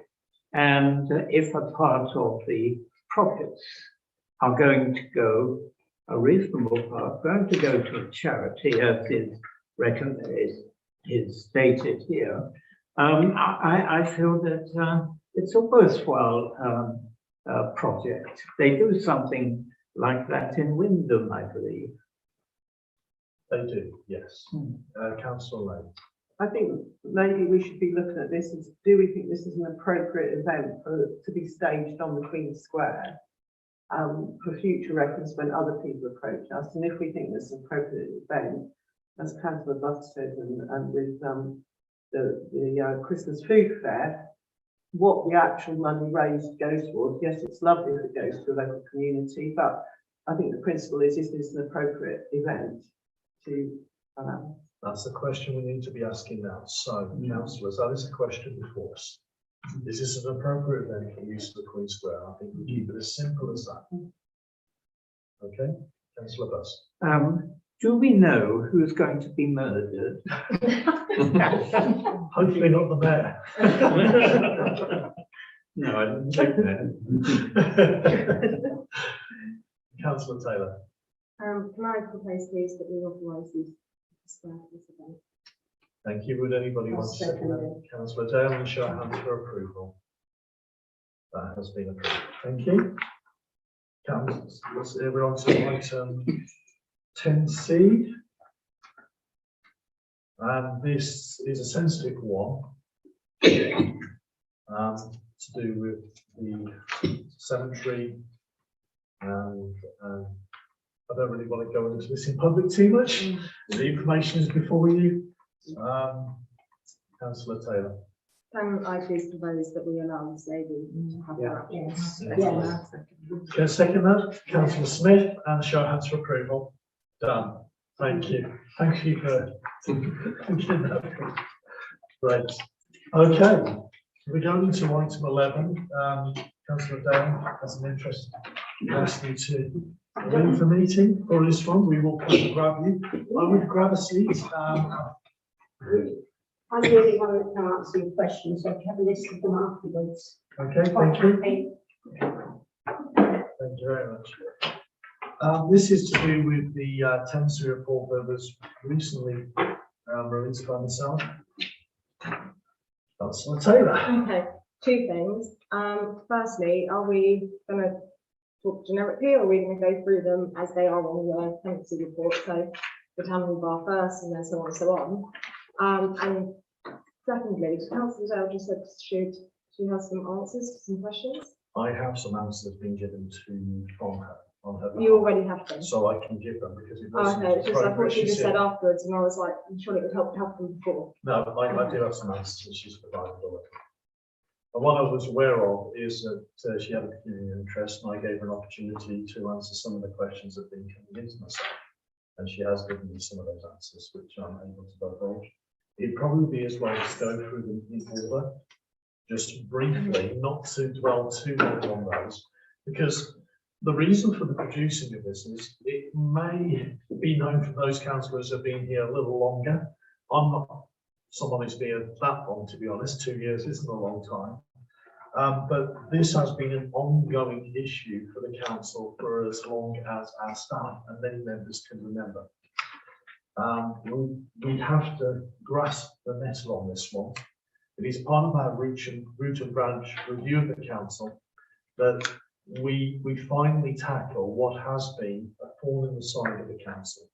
And if a part of the profits are going to go, a reasonable part, going to go to a charity, as is stated here, I feel that it's a worthwhile project. They do something like that in Wyndham, I believe. they do, yes. Councillor Lane. I think maybe we should be looking at this as, do we think this is an appropriate event to be staged on the Queen Square? For future reference when other people approach us, and if we think this is an appropriate event, as Councillor Butt said, and with the Christmas food fair, what the actual money raised goes towards. Yes, it's lovely if it goes to a local community, but I think the principle is this an appropriate event to That's the question we need to be asking now. So, councillors, that is a question before us. Is this an appropriate event for use of the Queen Square? I think we keep it as simple as that. Okay, councillor Buss. Do we know who's going to be murdered? Hopefully not the mayor. No, I didn't think that. Councillor Taylor. Can I propose please that we authorise these for this event? Thank you. Would anybody I'll want to second second that? Councillor Dale, and show of hands for approval. That has been approved. Thank you. Councillors, we're on to item 10C. And this is a sensitive one to do with the cemetery, and I don't really want to go into this in public too much. The information is before you. Councillor Taylor. Can I please propose that we allow this lady to have her? Yes. Yes. Can I second that? Councillor Smith, and show of hands for approval. Done. Thank you. Thank you for thinking that. Great. Okay. We're going to item 11. Councillor Dale has an interest. Ask you to leave the meeting for this one. We will come and grab you. I would grab a seat. I'm the only one that can answer your questions, so if you have a list of them afterwards. Okay, thank you. Thank you very much. This is to do with the tenancy report that was recently released by myself. Councillor Taylor. Okay, two things. Firstly, are we going to talk generically, or are we going to go through them as they are on the tenancy report? So the town bar first, and then so on and so on. And secondly, Councillor Dale just said she has some answers to some questions. I have some answers being given to from her on her You behalf, already have them. so I can give them because it Oh, wasn't okay, it's just I thought progress she she's just said in. afterwards, and I was like, I'm sure it would help them before. No, I do have some answers that she's provided already. And what I was aware of is that she had a peculiar interest, and I gave her an opportunity to answer some of the questions that have been coming into myself. And she has given me some of those answers, which I'm able to divulge. It'd probably be as well to go through them in order, just briefly, not to dwell too long on those, because the reason for the producing of this is it may be known for those councillors who have been here a little longer. I'm not someone who's been here that long, to be honest. 2 years isn't a long time. But this has been an ongoing issue for the council for as long as our staff and many members can remember. We have to grasp the nettle on this one. It is part of our root and branch review of the council that we finally tackle what has been a thorn in the side of the council.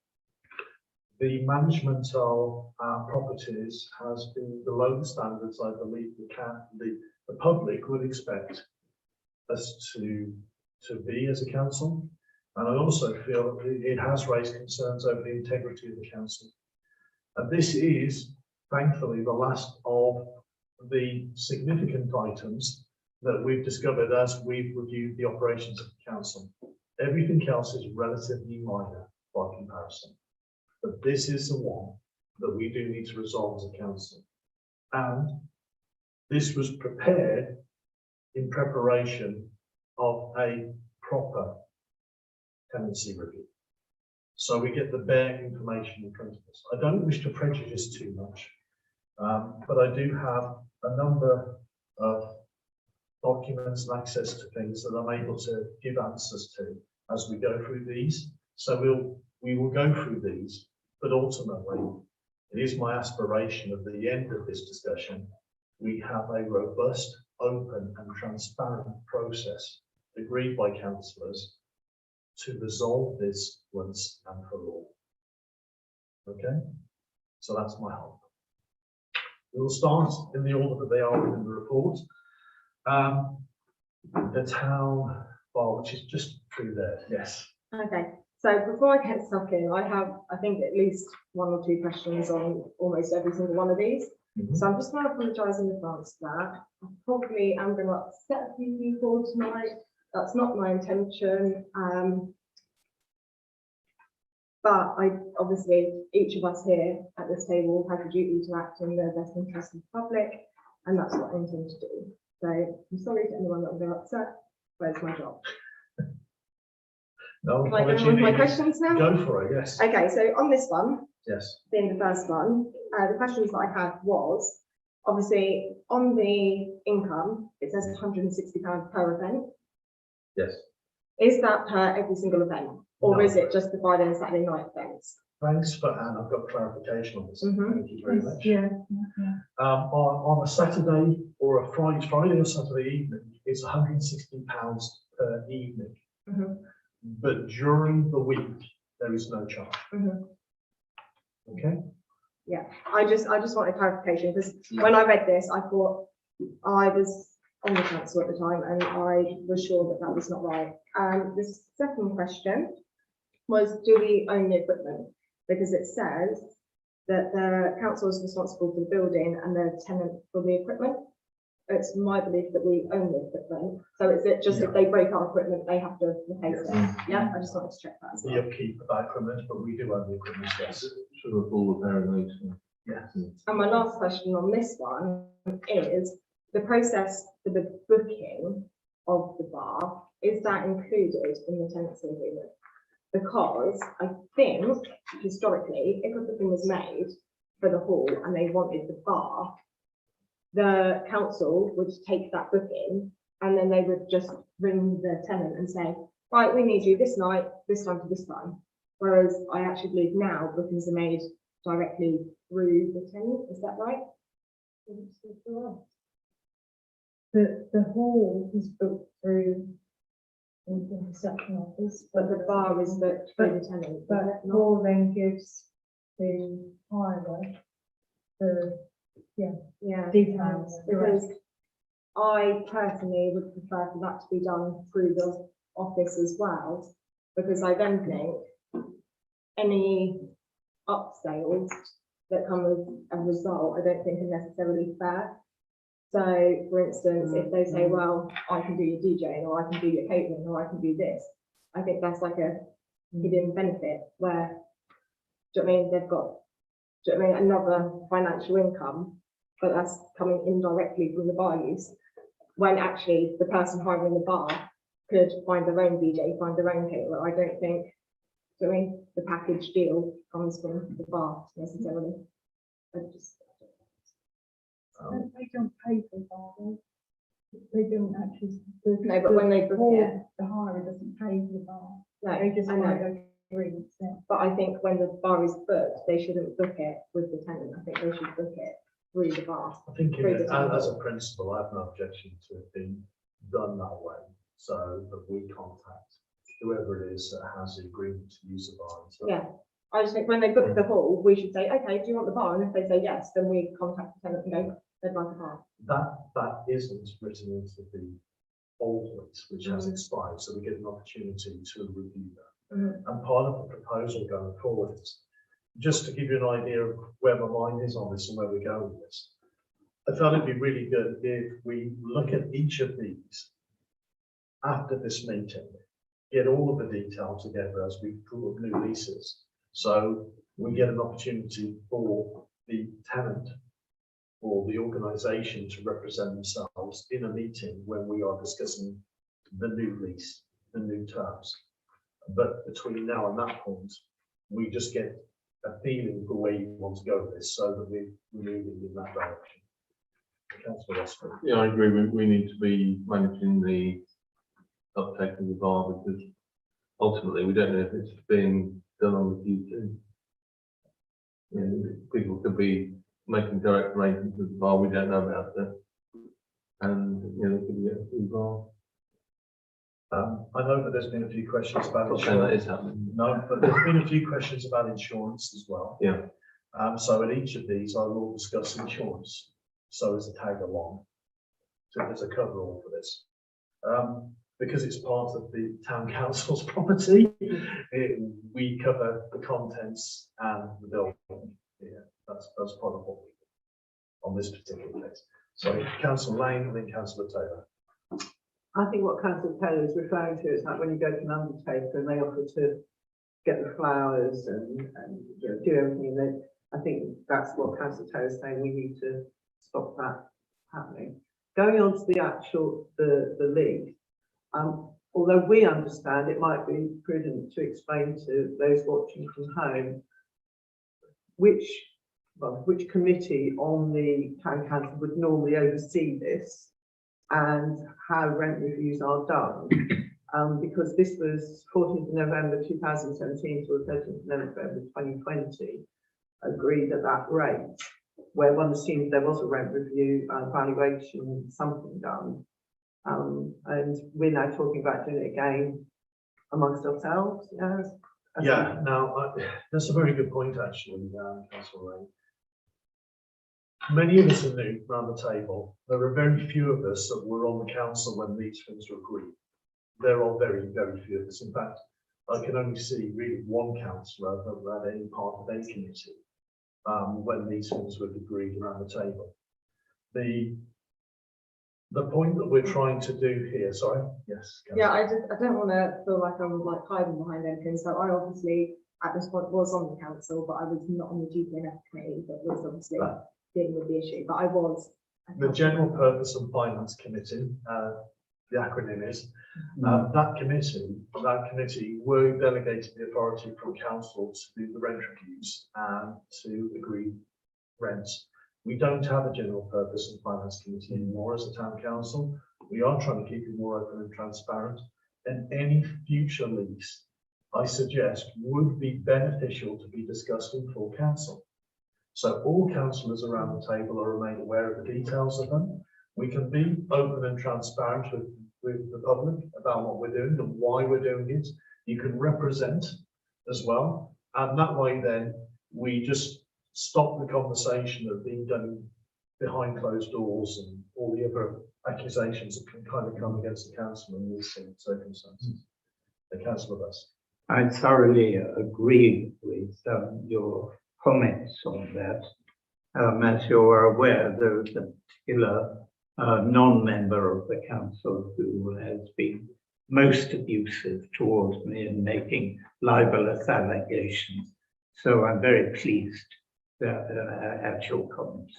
The management of our properties has been below the standards I believe the public would expect us to be as a council. And I also feel it has raised concerns over the integrity of the council. And this is, thankfully, the last of the significant items that we've discovered as we've reviewed the operations of the council. Everything else is relatively minor by comparison. But this is the one that we do need to resolve as a council. And this was prepared in preparation of a proper tenancy review. So we get the bare information in front of us. I don't wish to prejudice too much, but I do have a number of documents and access to things that I'm able to give answers to as we go through these. So we will go through these, but ultimately it is my aspiration at the end of this discussion, we have a robust, open and transparent process agreed by councillors to resolve this once and for all. Okay, so that's my hope. We'll start in the order that they are in the report. The town bar, which is just through there, yes. Okay, so before I get stuck in, I have, I think, at least 1 or 2 questions on almost every single one of these. So I'm just going to apologise in advance for that. I probably am going to upset a few people tonight. That's not my intention. But obviously, each of us here at this table have a duty to act in the best interest of the public, and that's what I intend to do. So I'm sorry to anyone that will be upset, but it's my job. No Can I go apology on with my needed. questions now? Go for it, yes. Okay, so on this one, Yes. being the first one, the questions that I had was, obviously, on the income, it says £160 per event. Yes. Is that per every single event? Or No. is it just the Friday and Saturday night events? Thanks for, and I've got clarification on this. Mhm. Thank you very much. Yeah. On a Saturday or a Friday or Saturday evening, it's £160 per evening. Mhm. But during the week, there is no charge. Mhm. Okay? I just wanted clarification, because when I read this, I thought I was on the council at the time, and I was sure that that was not right. The second question was, do we own the equipment? Because it says that the council is responsible for the building and the tenant for the equipment. It's my belief that we own the equipment. So is it just if they break our equipment, they have to replace it? Yeah, I just wanted to check that as The well. upkeep of that equipment, but we do own the equipment, yes. Sort of all the parents. Yes. And my last question on this one is the process for the booking of the bar, is that included in the tenancy agreement? Because I think historically, if a booking was made for the hall and they wanted the bar, the council would take that booking and then they would just ring the tenant and say, right, we need you this night, this time to this time. Whereas I actually believe now bookings are made directly through the tenant, is that right? The hall is booked through the reception office. But the bar is booked through the tenant. is But it not? hall then gives the hirer the Yeah. details. Because I personally would prefer for that to be done through the office as well, because I then think any upsales that come as a result, I don't think are necessarily fair. So, for instance, if they say, well, I can do your DJing, or I can do your catering, or I can do this, I think that's like a hidden benefit where, do you know what I mean, they've got, do you know what I mean, another financial income, but that's coming indirectly from the bar use, when actually the person hiring the bar could find their own DJ, find their own caterer. I don't think, do you know what I mean, the package deal comes from the bar necessarily. I just, They don't pay for bar. They don't actually. No, but when they book it. The hirer doesn't pay for the bar. no, They just I know. write a agreement. But I think when the bar is booked, they shouldn't book it with the tenant. I think they should book it through the bar. I think Through the tenant. as a principle, I have no objection to it being done that way, so that we contact whoever it is that has the agreement to use the bar. So Yeah. I just think when they book the hall, we should say, okay, do you want the bar? And if they say yes, then we contact the tenant and go, they'd like a bar. that isn't written into the old lease, which has expired, so we get an opportunity to review that. Mhm. And part of the proposal going forward is, just to give you an idea of where my mind is on this and where we're going with this, I felt it'd be really good if we look at each of these after this meeting, get all of the detail together as we draw up new leases. So we get an opportunity for the tenant or the organisation to represent themselves in a meeting when we are discussing the new lease, the new terms. But between now and that point, we just get a feeling for where you want to go with this, so that we're moving in that direction. Councillor Westwood. Yeah, I agree. We need to be managing the uptake of the bar, because ultimately we don't know if it's being done on the Q2. You know, people could be making direct arrangements with the bar, we don't know about it. And, you know, they could get a free bar. I know that there's been a few questions about Not saying that insurance. is happening. No, but there's been a few questions about insurance as well. Yeah. So at each of these, I will discuss insurance, so as a tag along. So there's a cover all for this. Because it's part of the town council's property, we cover the contents and the building. Yeah, that's part of what we do on this particular case. So Councillor Lane and then Councillor Taylor. I think what Councillor Taylor is referring to is like when you go to an undertaker and they offer to get the flowers and you know, do everything. Then I think that's what Councillor Taylor is saying. We need to stop that happening. Going on to the actual the league. Although we understand it might be prudent to explain to those watching from home which committee on the town council would normally oversee this and how rent reviews are done. Because this was 14th of November 2017 to the 13th of November 2020, agreed at that rate, where one assumed there was a rent review and valuation, something done. And we're now talking about doing it again amongst ourselves. Yeah, now that's a very good point actually, Councillor Lane. Many of us are new around the table. There are very few of us that were on the council when these things were agreed. There are very, very few of us. In fact, I can only see really one councillor that ran any part of a committee when these things were agreed around the table. The point that we're trying to do here, sorry, yes. Yeah, I don't want to feel like I'm like hiding behind anything. So I obviously at this point was on the council, but I was not on the GPNF committee that was obviously dealing with the issue. But I was. The General Purpose and Finance Committee, the acronym is, that committee were delegated the authority from council to do the rent reviews and to agree rents. We don't have a General Purpose and Finance Committee anymore as a town council. We are trying to keep it more open and transparent, and any future lease, I suggest, would be beneficial to be discussed in full council. So all councillors around the table are made aware of the details of them. We can be open and transparent with the public about what we're doing and why we're doing it. You can represent as well, and that way then we just stop the conversation of being done behind closed doors and all the other accusations that can kind of come against the council in these circumstances. The councillor does. I thoroughly agree with your comments on that. As you're aware, there is a particular non-member of the council who has been most abusive towards me in making libelous allegations. So I'm very pleased at your comments.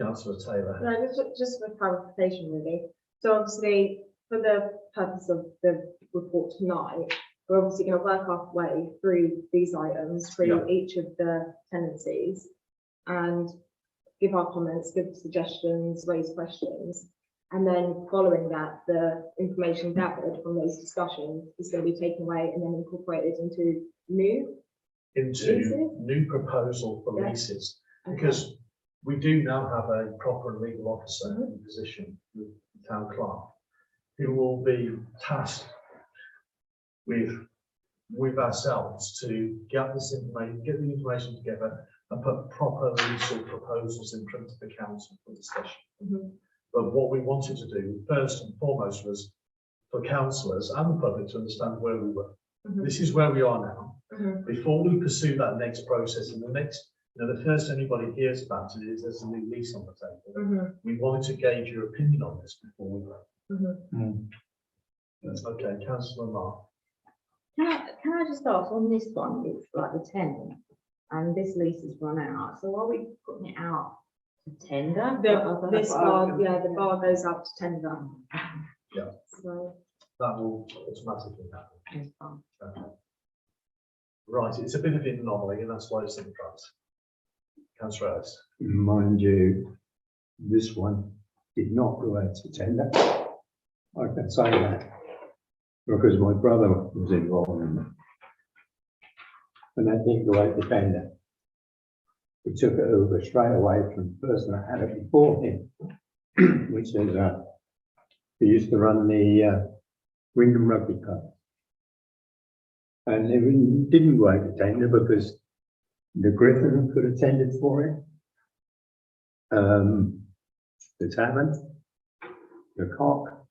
Councillor Taylor. No, just for clarification, really. So obviously, for the purpose of the report tonight, we're obviously going to work our way through these items, through each of the tenancies, and give our comments, give suggestions, raise questions, and then following that, the information gathered from those discussions is going to be taken away and then incorporated into new proposal for leases, because we do now have a proper legal officer in position, the town clerk, who will be tasked with ourselves to get this information, get the information together and put proper legal proposals in front of the council for discussion. But what we wanted to do first and foremost was for councillors and the public to understand where we were. This is where we are now. Before we pursue that next process, and the first anybody hears about it is there's a new lease on the table. We wanted to gauge your opinion on this before we went. Okay, Councillor Mark. Can I just ask, on this one, it's like the tenant, and this lease has run out, so are we putting it out to tender? The bar goes out to tender. Yeah. So That will automatically happen. It's fine. Right, it's a bit of an anomaly, and that's why it's in front. Councillor Ellis. Mind you, this one did not go out to tender. I can say that because my brother was involved in it. And that didn't go out to tender. We took it over straight away from the person that had it before him, which is he used to run the Wyndham Rugby Club. And it didn't go out to tender because the Griffin could have tendered for it. The Tavern, the Cock,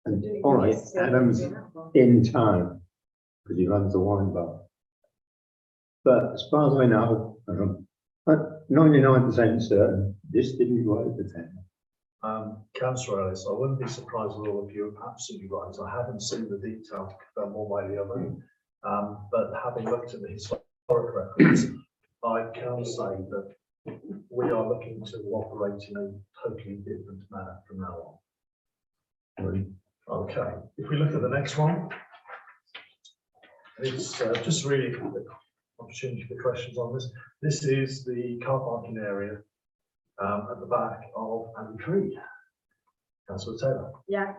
and all right, Adam's in town because he runs the wine bar. But as far as I know, 99% certain this didn't go out to tender. Councillor Ellis, I wouldn't be surprised at all if you're absolutely right. I haven't seen the detail to confirm one way or the other. But having looked at the historic records, I can say that we are looking to operate in a totally different manner from now on. Okay, if we look at the next one, it's just really an opportunity for questions on this. This is the car parking area at the back of Andy Tree. Councillor Taylor. Yeah,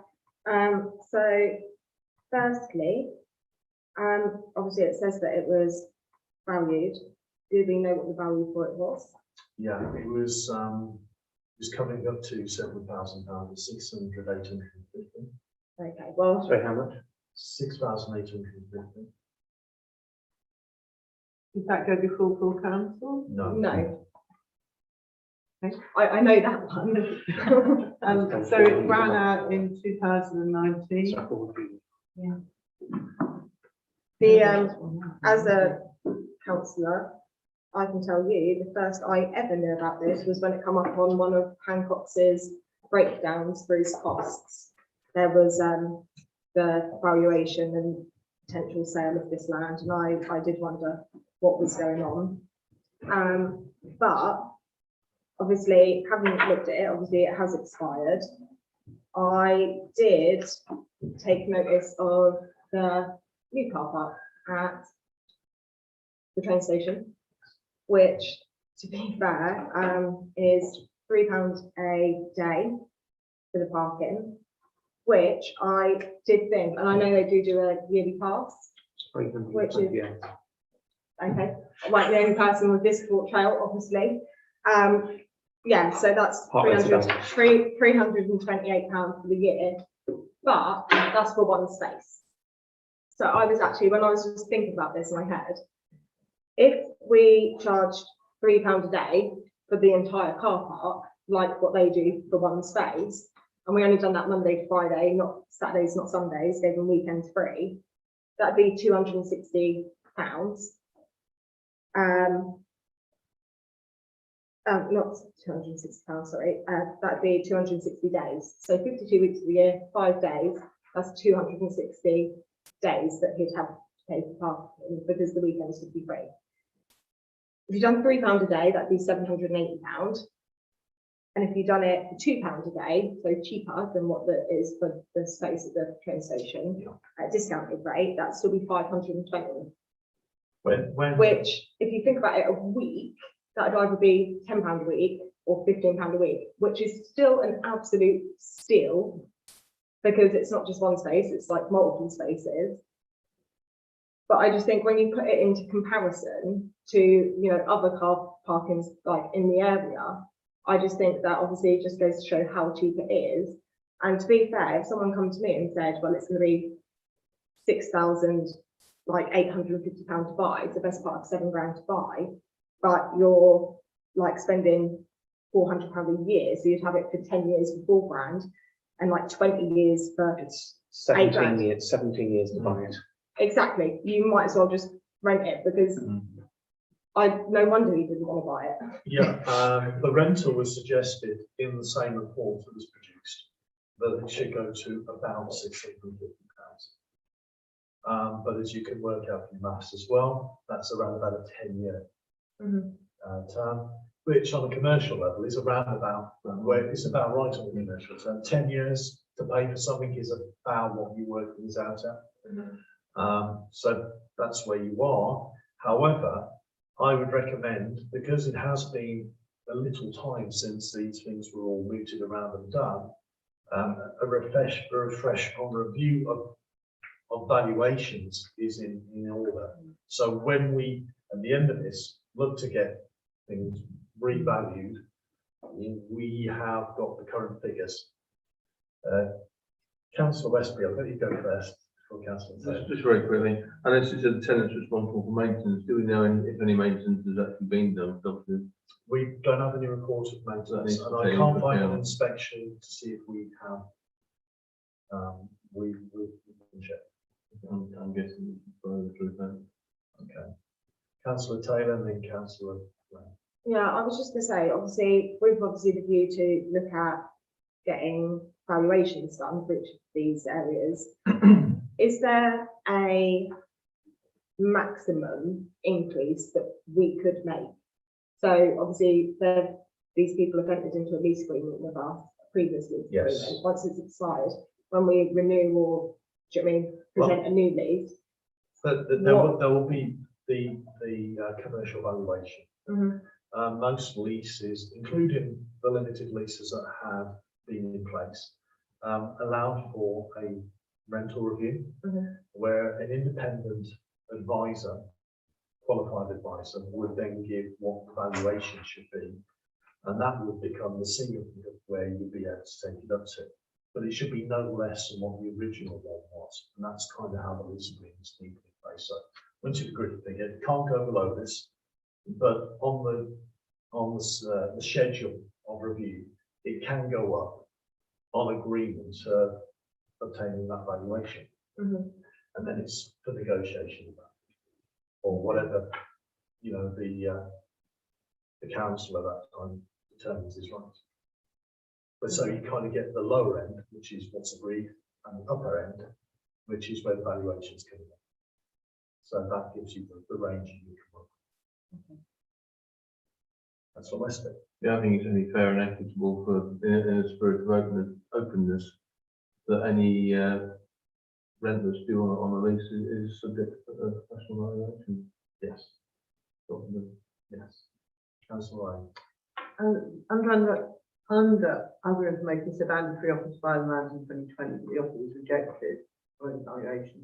so firstly, obviously it says that it was valued. Do we know what the value for it was? Yeah, it was coming up to £7,000, 600, 850. Okay, well, Sorry, how much? 6,850. Did that go before full council? No. no. I know that one. So it ran out in 2019. As a councillor, I can tell you the first I ever knew about this was when it came up on one of Hancock's breakdowns for his costs. There was the valuation and potential sale of this land, and I did wonder what was going on. But obviously, having looked at it, obviously it has expired. I did take notice of the new car park at the train station, which, to be fair, is £3 a day for the parking, which I did think, and I know they do a yearly pass, which is, okay, like the only person with this thought trail, obviously. Yeah, so that's £328 for the year, but that's for one space. So I was actually, when I was just thinking about this in my head, if we charge £3 a day for the entire car park, like what they do for one space, and we only done that Monday to Friday, not Saturdays, not Sundays, gave them weekends free, that'd be £260. Not £260, sorry, that'd be 260 days. So 52 weeks of the year, 5 days, that's 260 days that he'd have to pay for parking because the weekends would be free. If you've done £3 a day, that'd be £780. And if you've done it for £2 a day, so cheaper than what that is for the space at the train station, at discounted rate, that'd still be £520. Which, if you think about it, a week, that'd either be £10 a week or £15 a week, which is still an absolute steal because it's not just one space, it's like multiple spaces. But I just think when you put it into comparison to, you know, other car parkings like in the area, I just think that obviously it just goes to show how cheap it is. And to be fair, if someone comes to me and said, well, it's going to be £6,850 to buy, it's the best part of £7 to buy, but you're like spending £400 a year, so you'd have it for 10 years for £4,000 and like 20 years for It's 17 years, 17 years to buy it. Exactly. You might as well just rent it because no wonder he didn't want to buy it. Yeah, the rental was suggested in the same report that was produced, that it should go to about £650. But as you can work out from the maths as well, that's around about a 10-year term, which on a commercial level is around about where it's about right on the commercial term. 10 years to pay for something is about what you work things out at. So that's where you are. However, I would recommend, because it has been a little time since these things were all mooted around and done, a refresh on review of valuations is in order. So when we, at the end of this, look to get things revalued, we have got the current figures. Councillor Westby, I'll let you go first. for councillor Taylor. Just very quickly, and this is a tenant's responsible for maintenance. Do we know if any maintenance has actually been done? Doctor? We don't have any report of That maintenance, needs and to I be can't put find an down. inspection to see if we have. We can check. I'm guessing it's further through that. Okay. Councillor Taylor and then councillor. Yeah, I was just gonna say, obviously, we've obviously the view to look at getting valuations done for each of these areas. Is there a maximum increase that we could make? So obviously, these people have entered into a lease agreement with us, previously. Yes. Once it's expired, when we renew or, do you know what I mean, present a new lease? But there will be the commercial valuation. Most leases, including the limited leases that have been in place, allow for a rental review, where an independent advisor, qualified advisor, would then give what the valuation should be, and that would become the ceiling of where you'd be able to take it up to. But it should be no less than what the original one was, and that's kind of how the lease agreements need to be placed. So once you've agreed to figure, it can't go below this, but on the schedule of review, it can go up on agreement obtaining that valuation, and then it's for negotiation of that, or whatever, you know, the council at that time determines is right. But so you kind of get the lower end, which is what's agreed, and the upper end, which is where the valuations come in. So that gives you the range you can work with. That's what I say. Yeah, I think it's only fair and equitable for, in a spirit of openness, that any rent that's due on a lease is subject to a professional valuation. Yes. Yes. Councillor Ryan. Under other information, said and free offers by the land in 2020, the offer was rejected for evaluation.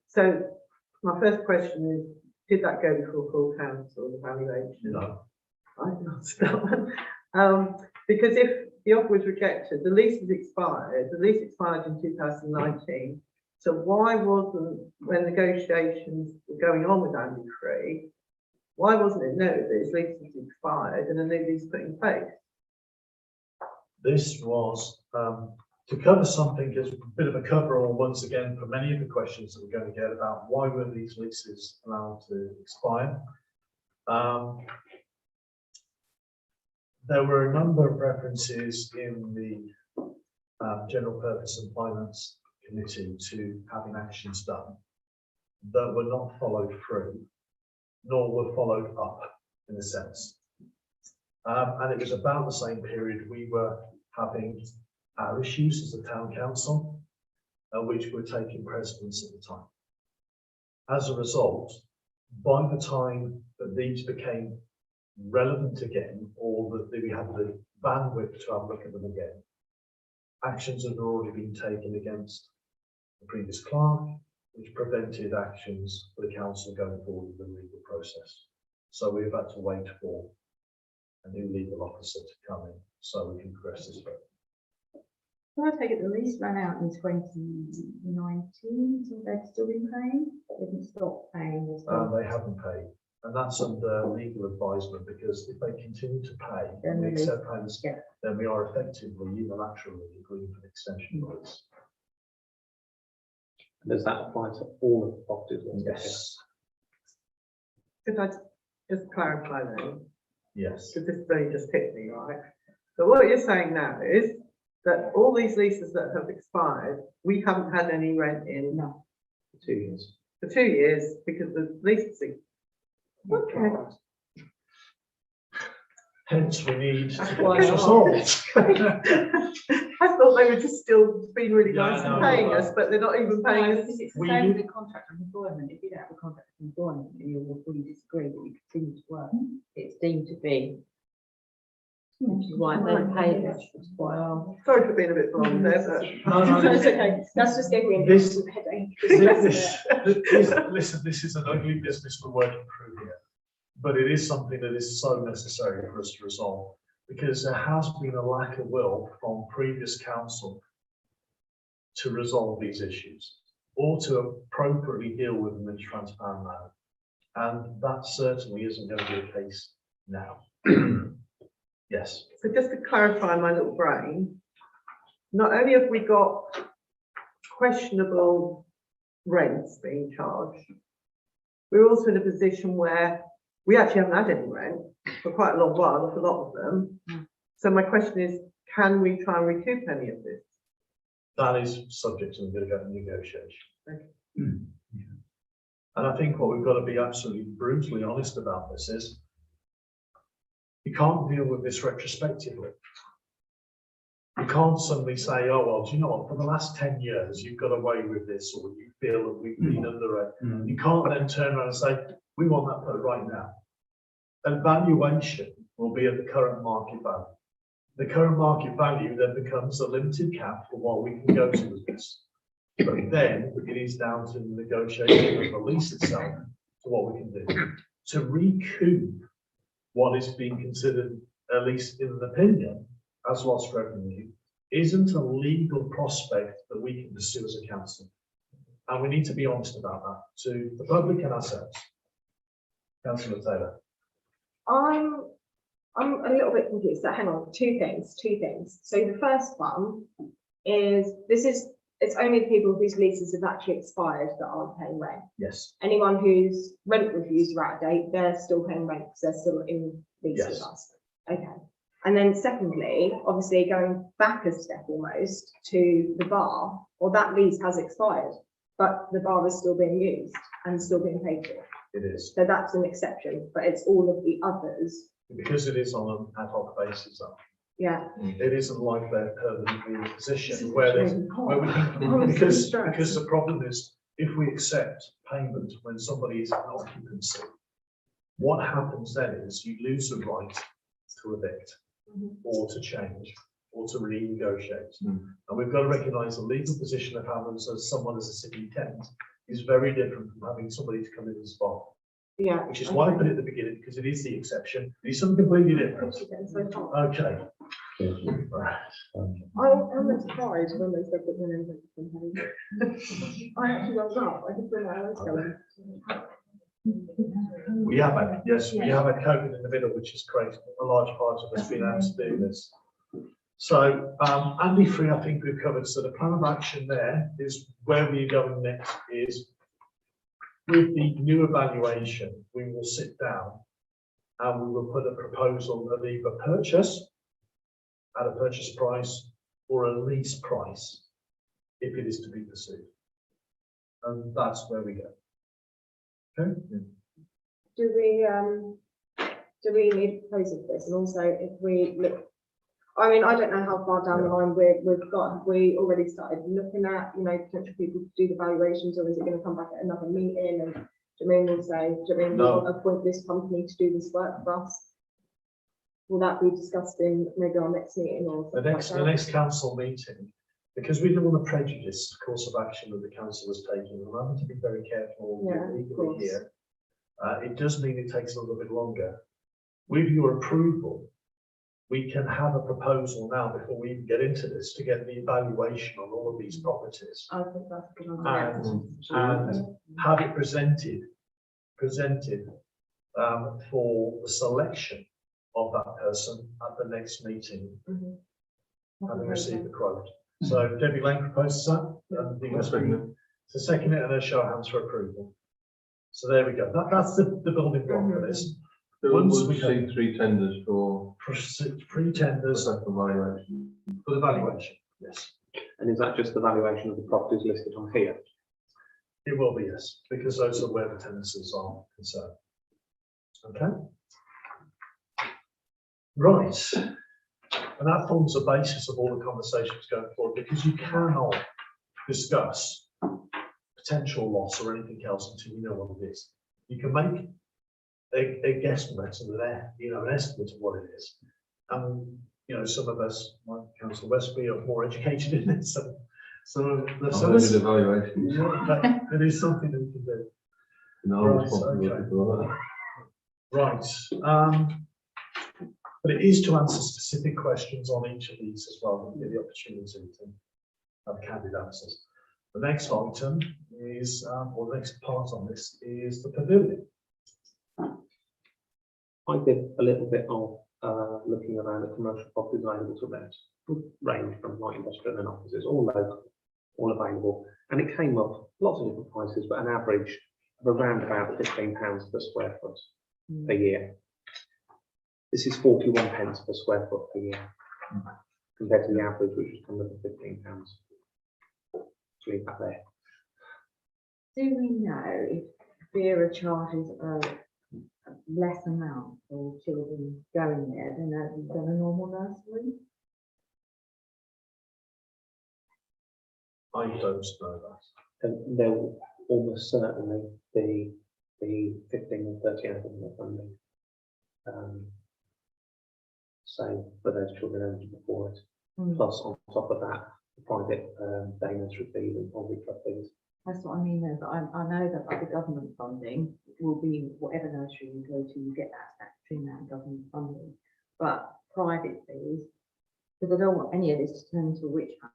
So my first question is, did that go before full council, the valuation? No. I did not stop. Because if the offer was rejected, the lease was expired, the lease expired in 2019. So why wasn't, when negotiations were going on with Andy Free, why wasn't it noted that his lease was expired and a new lease put in place? This was to cover something, as a bit of a cover-all once again for many of the questions that we're going to get about why were these leases allowed to expire. There were a number of references in the General Purpose and Finance Committee to having actions done that were not followed through, nor were followed up in a sense. And it was about the same period we were having our issues as a town council, which were taking precedence at the time. As a result, by the time that these became relevant again, or that we had the bandwidth to have a look at them again, actions had already been taken against the previous clerk, which prevented actions for the council going forward with the legal process. So we've had to wait for a new legal officer to come in so we can progress this further. Can I take it the lease ran out in 2019, so they've still been paying? They didn't stop paying as well? They haven't paid, and that's under legal advisement, because if they continue to pay Then and the we lease- accept payments, yeah. then we are effectively unilaterally agreeing for an extension of lease. Does that apply to all of the properties? Yes, Could I just clarify then? yes. Because this really just hit me, right? So what you're saying now is that all these leases that have expired, we haven't had any rent in No. 2 years. for 2 years because the lease is. Okay. Hence, we need to That's get why this I resolved. I thought they were just still being really Yeah, nice and no, paying no. us, but they're not even paying No, us. because it's the We same do- with a contract of employment. If you don't have a contract of employment and you will fully disagree that you continue to work, it's deemed to be. Which is why they pay us. Sorry for being a bit blonde there, but. No, no, That's okay, that's just gave me a This- headache. Listen, this is an ugly business we're working through here, but it is something that is so necessary for us to resolve, because there has been a lack of will from previous council to resolve these issues. or to appropriately deal with them in a transparent manner. And that certainly isn't going to be the case now. Yes. So just to clarify my little brain, not only have we got questionable rents being charged, we're also in a position where we actually haven't had any rent for quite a long while, for a lot of them. So my question is, can we try and recoup any of this? That is subject to negotiation. Okay. And I think what we've got to be absolutely brutally honest about this is, you can't deal with this retrospectively. You can't suddenly say, oh, well, do you know what, for the last 10 years, you've got away with this, or you feel that we've been under it. You can't then turn around and say, we want that put right now. And valuation will be at the current market value. The current market value then becomes a limited cap for what we can go to with this. But then it is down to the negotiation of the lease itself to what we can do. To recoup what is being considered, at least in an opinion, as lost revenue, isn't a legal prospect that we can pursue as a council. And we need to be honest about that to the public and ourselves. Councillor Taylor. I'm a little bit confused. So hang on, two things. So the first one is it's only the people whose leases have actually expired that aren't paying rent. Yes. Anyone whose rent reviews are out of date, they're still paying rent because they're still in lease Yes. with us. Okay. And then secondly, obviously going back a step almost to the bar, or that lease has expired, but the bar is still being used and still being paid for. It is. So that's an exception, but it's all of the others. Because it is on an ad hoc basis, though. Yeah. It isn't like they're permanently in a position where we can, Honestly, because stressed. the problem is, if we accept payment when somebody is in occupancy, what happens then is you lose the right to evict, or to change, or to renegotiate. And we've got to recognise the legal position of having someone as a city tenant is very different from having somebody to come in and spot. Yeah. Which is why I put it at the beginning, because it is the exception. It is something completely different. Okay. Right. I went to pride when they said that women don't from home. I actually was up. I could bring my eyes going. We have had, yes, we have had COVID in the middle, which is great. A large part of us being able to do this. So, Andy 3, I think we've covered. So the plan of action there is where we're going next is with the new evaluation, we will sit down and we will put a proposal of either purchase at a purchase price or a lease price if it is to be pursued. And that's where we go. Okay. Do we need a proposal for this? And also if we look, I mean, I don't know how far down the line we've got. Have we already started looking at, potential people to do the valuations, or is it going to come back at another meeting and Jermaine will say, Jermaine will appoint this company to do this work for us? Will that be discussed in maybe our next meeting or The next council meeting, because we don't want to prejudice the course of action that the council is taking, we're having to be very careful legally here. It does mean it takes a little bit longer. With your approval, we can have a proposal now before we even get into this to get the evaluation on all of these properties I think that's a good idea. and have it presented for the selection of that person at the next meeting, having received the quote. So Debbie Lane proposes that, and to second it and then show of hands for approval. So there we go. That's the building block for this. Once we see 3 tenders for pre-tenders evaluation. for the valuation, yes. And is that just the valuation of the properties listed on here? It will be, yes, because those are where the tenancies are concerned. Okay. Right. And that forms the basis of all the conversations going forward, because you cannot discuss potential loss or anything else until you know what it is. You can make a guesstimate of there, an estimate of what it is. And, some of us, like Councillor Westby, are more educated in this. So Evaluations. it is something that we can do. Right. But it is to answer specific questions on each of these as well, and give the opportunity to have candid answers. The next item is, or the next part on this is the pavilion. I did a little bit of looking around at commercial properties available to rent, range from light industrial and offices, all local, all available, and it came up lots of different prices, but an average of around about £15 per square foot per year. This is 41 pence per square foot per year, compared to the average, which is coming up at £15. So leave that there. Do we know if Vera charges a less amount for children going there than a normal nursery? I don't know that. And there will almost certainly be the 15 and 30 hours of funding. So for those children eligible for it, plus on top of that, the private day nursery fees and public club fees. That's what I mean though, but I know that like the government funding will be whatever nursery you go to, you get that statutory amount of government funding. But private fees, because I don't want any of this to turn into a witch hunt,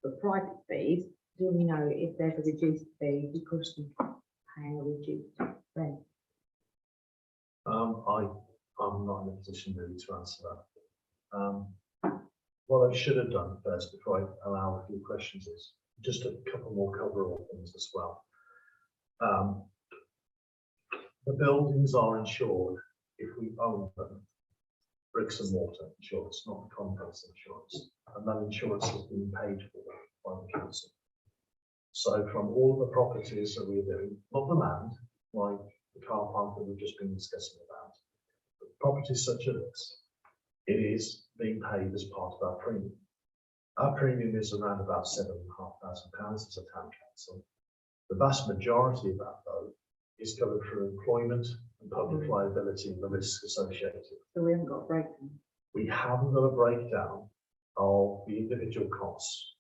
but private fees, do we know if there's a reduced fee because you pay a reduced rent? I'm not in a position really to answer that. What I should have done first before I allow a few questions is just a couple more coverall things as well. The buildings are insured if we own them, bricks and mortar insurance, not the contents insurance, and that insurance has been paid for by the council. So from all the properties that we're doing, not the land, like the car park that we've just been discussing about, but properties such as this, it is being paid as part of our premium. Our premium is around about £7,500 as a town council. The vast majority of that, though, is covered through employment and public liability and the risks associated. So we haven't got a breakdown. We haven't got a breakdown of the individual costs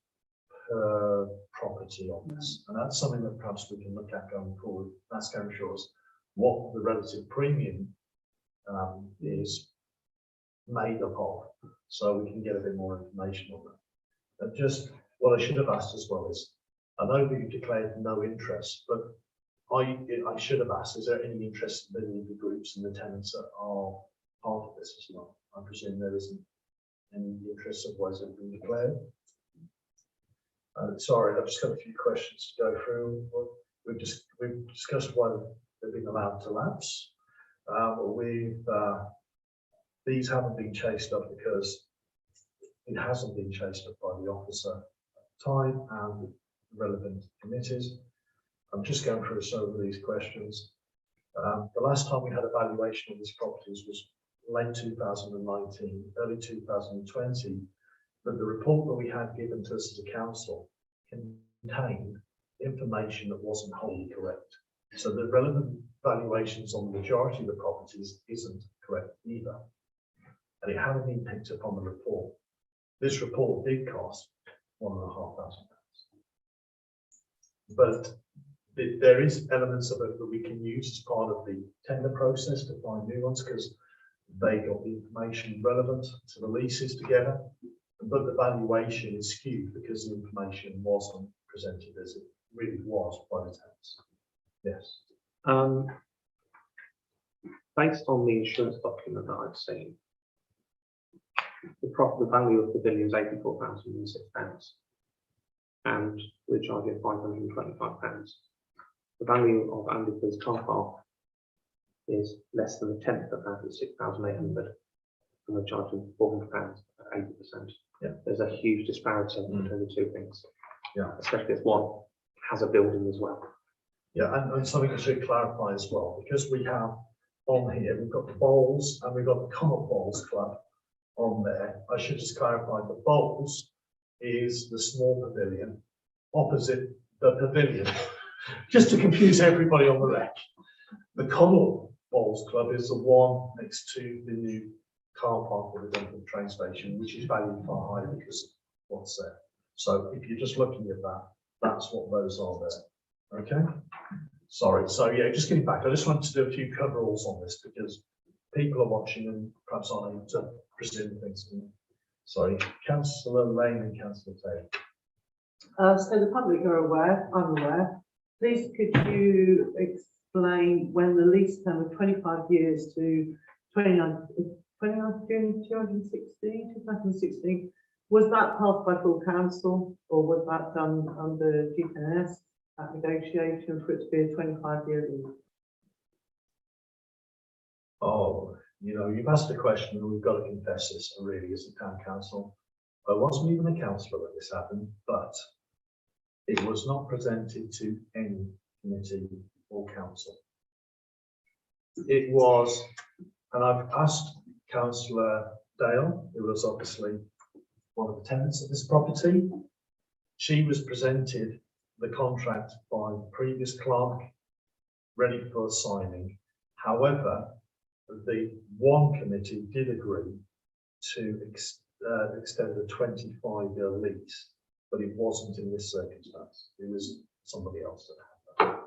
per property on this. And that's something that perhaps we can look at going forward. That's going to show us what the relative premium is made up of, so we can get a bit more information on that. And just what I should have asked as well is, I know that you declared no interest, but I should have asked, is there any interest in any of the groups and the tenants that are part of this as well? I presume there isn't any interest, otherwise it would be declared. Sorry, I've just got a few questions to go through. We've discussed why they've been allowed to lapse. These haven't been chased up because it hasn't been chased up by the officer at the time and relevant committees. I'm just going through some of these questions. The last time we had a valuation of these properties was late 2019, early 2020, but the report that we had given to us as a council contained information that wasn't wholly correct. So the relevant valuations on the majority of the properties isn't correct either. And it hadn't been picked up on the report. This report did cost £1,500. But there is elements of it that we can use as part of the tender process to find new ones because they got the information relevant to the leases together, but the valuation is skewed because the information wasn't presented as it really was by the tenants. Yes. Based on the insurance document that I've seen, the value of the pavilion is £84,006, and we're charging £525. The value of Andy's car park is less than a tenth of that, it's 6,800, and we're charging £400 at 80%. Yeah. There's a huge disparity between the two things. Yeah. Especially if one has a building as well. Yeah, and something I should clarify as well, because we have on here, we've got the Bowls and we've got the Common Bowls Club on there. I should just clarify the Bowls is the small pavilion opposite the pavilion, just to confuse everybody on the wreck. The Common Bowls Club is the one next to the new car park with the Duncan train station, which is valued far higher because of what's there. So if you're just looking at that, that's what those are there. Okay. Sorry. So yeah, just getting back. I just wanted to do a few coveralls on this because people are watching and perhaps aren't able to presume things. Sorry, Councillor Lane and Councillor Taylor. So the public are aware, I'm aware. Please could you explain when the lease term of 25 years to 29 June 2016, was that passed by full council or was that done under GNS at negotiation for it to be a 25-year lease? Oh, you've asked a question and we've got to confess this, and really, as a town council, I wasn't even a councillor when this happened, but it was not presented to any committee or council. It was, and I've asked Councillor Dale, who was obviously one of the tenants of this property. She was presented the contract by the previous clerk, ready for signing. However, the one committee did agree to extend a 25-year lease, but it wasn't in this circumstance. It was somebody else that had that.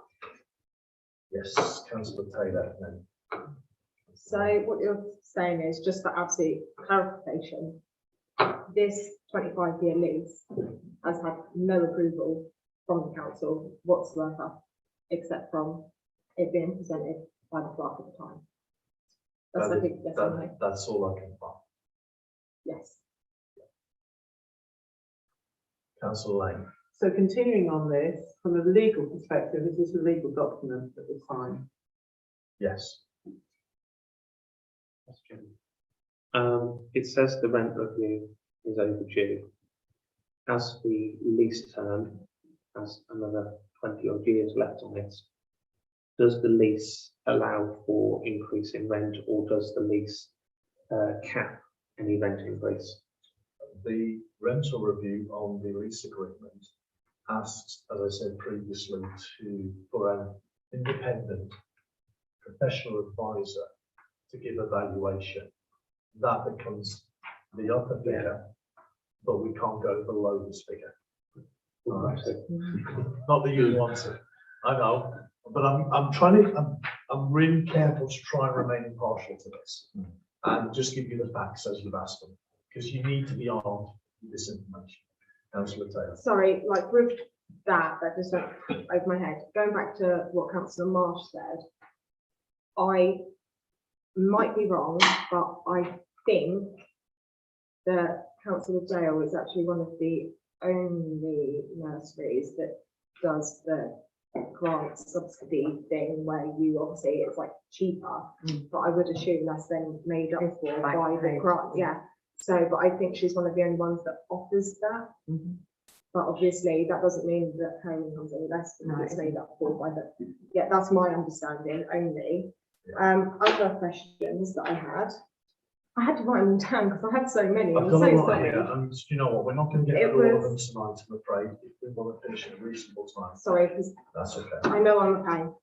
Yes, Councillor Taylor. Then. So what you're saying is, just for absolute clarification, this 25-year lease has had no approval from the council whatsoever, except from it being presented by the clerk at the time. That's, I think, yes or no? That's all I can find. Yes. Councillor Lane. So continuing on this, from a legal perspective, is this a legal document that was signed? Yes. Question. It says the rent review is overdue. As the lease term has another 20 odd years left on it, does the lease allow for increase in rent, or does the lease cap any rent increase? The rental review on the lease agreement asks, as I said previously, for an independent professional advisor to give a valuation. That becomes the upper figure, but we can't go below this figure. Right. Not that you want it, I know, but I'm really careful to try and remain impartial to this and just give you the facts as you've asked them, because you need to be armed with this information. Councillor Taylor. Sorry, like with that just went over my head. Going back to what Councillor Marsh said, I might be wrong, but I think that Councillor Dale is actually one of the only nurseries that does the grant subsidy thing where you obviously it's like cheaper, but I would assume that's then made up for by the grant. Yeah. So, but I think she's one of the only ones that offers that. But obviously that doesn't mean that her income's any less than it's made up for by the. Yeah, that's my understanding only. Other questions that I had to write them down because I had so many. I've I'm got so a lot sorry. here, and you know what? We're not going to get through all of them tonight, I'm afraid. If we want to finish at a reasonable time. Sorry, because That's okay. I know I'm a pain.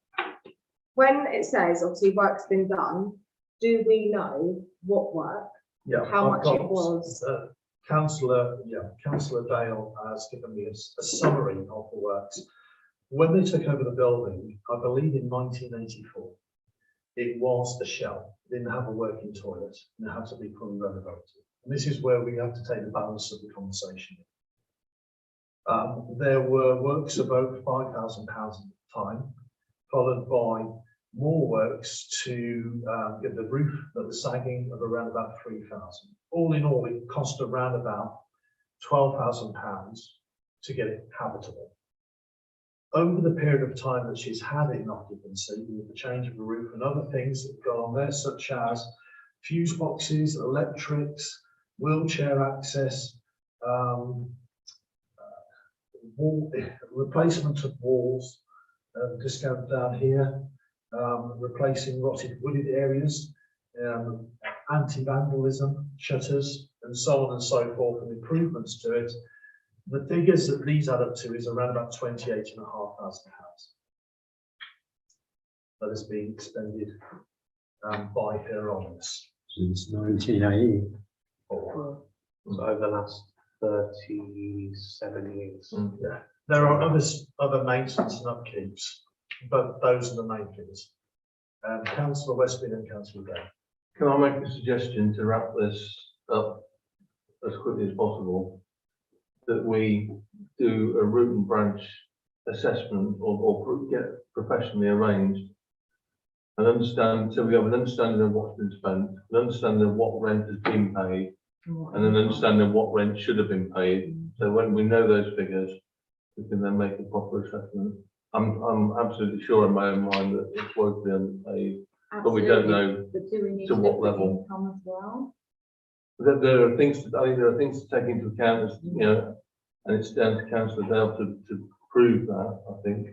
When it says obviously work's been done, do we know what work? Yeah. How I've much it got, was? Councillor Dale has given me a summary of the works. When they took over the building, I believe in 1984, it was a shell. It didn't have a working toilet, and it had to be fully renovated. And this is where we have to take the balance of the conversation. There were works of over £5,000 at the time, followed by more works to get the roof that was sagging of around about 3,000. All in all, it cost around about £12,000 to get it habitable. Over the period of time that she's had it in occupancy, with the change of the roof and other things that have gone on there, such as fuse boxes, electrics, wheelchair access, replacement of walls, discount down here, replacing rotted wooded areas, anti-vandalism, shutters, and so on and so forth, and improvements to it. The figures that these add up to is around about £28,500. That is being expended by her on this. Since 1980. So over the last 37 years. Yeah. There are other maintenance and upkeeps, but those are the main figures. Councillor Westby and Councillor Day. Can I make a suggestion to wrap this up as quickly as possible? that we do a root and branch assessment or get professionally arranged and understand, so we have an understanding of what's been spent, an understanding of what rent has been paid, and an understanding of what rent should have been paid. So when we know those figures, we can then make a proper assessment. I'm absolutely sure in my own mind that it's woefully underpaid, but we don't know But do we need to to what look at level. income as well? that there are things, I think there are things to take into account, as, you know, and it's down to council to be able to prove that, I think.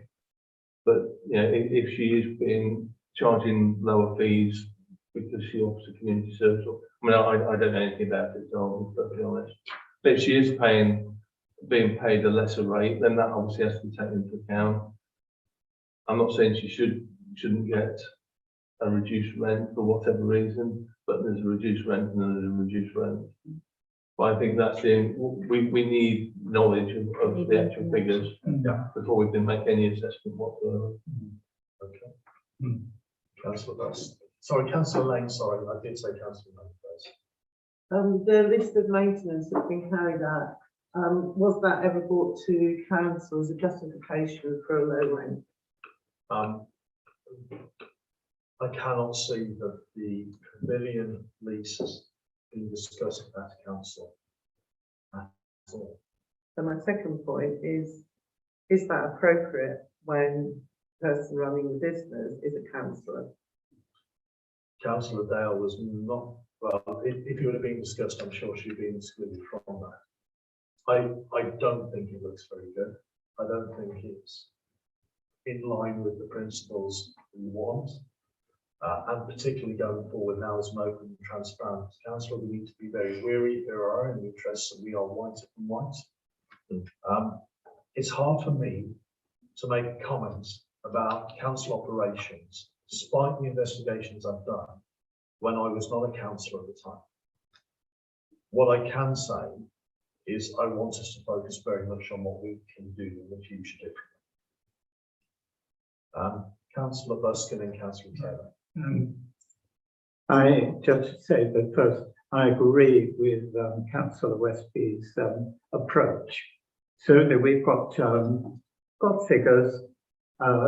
But, you know, if she is charging lower fees because she offers a community service, or, I mean, I don't know anything about it, so I'll be perfectly honest. But if she is being paid a lesser rate, then that obviously has to be taken into account. I'm not saying she shouldn't get a reduced rent for whatever reason, but there's a reduced rent and then there's a reduced rent. But I think that's we need knowledge of the actual figures before we can make any assessment whatsoever. Okay. Councillor Best. Sorry, Councillor Lane, sorry, I did say Councillor Lane first. The list of maintenance that's been carried out, was that ever brought to council as a justification for a low rent? I cannot see that the pavilion lease has been discussed at council at all. So my second point is that appropriate when the person running the business is a councillor? Councillor Dale was not, well, if it would have been discussed, I'm sure she'd been excluded from that. I don't think it looks very good. I don't think it's in line with the principles we want. And particularly going forward now as an open and transparent council, we need to be very wary. There are our own interests and we are white and white. It's hard for me to make comments about council operations, despite the investigations I've done, when I was not a councillor at the time. What I can say is I want us to focus very much on what we can do in the future differently. Councillor Buskin and Councillor Taylor. I just say that first, I agree with Councillor Westby's approach. Certainly, we've got figures,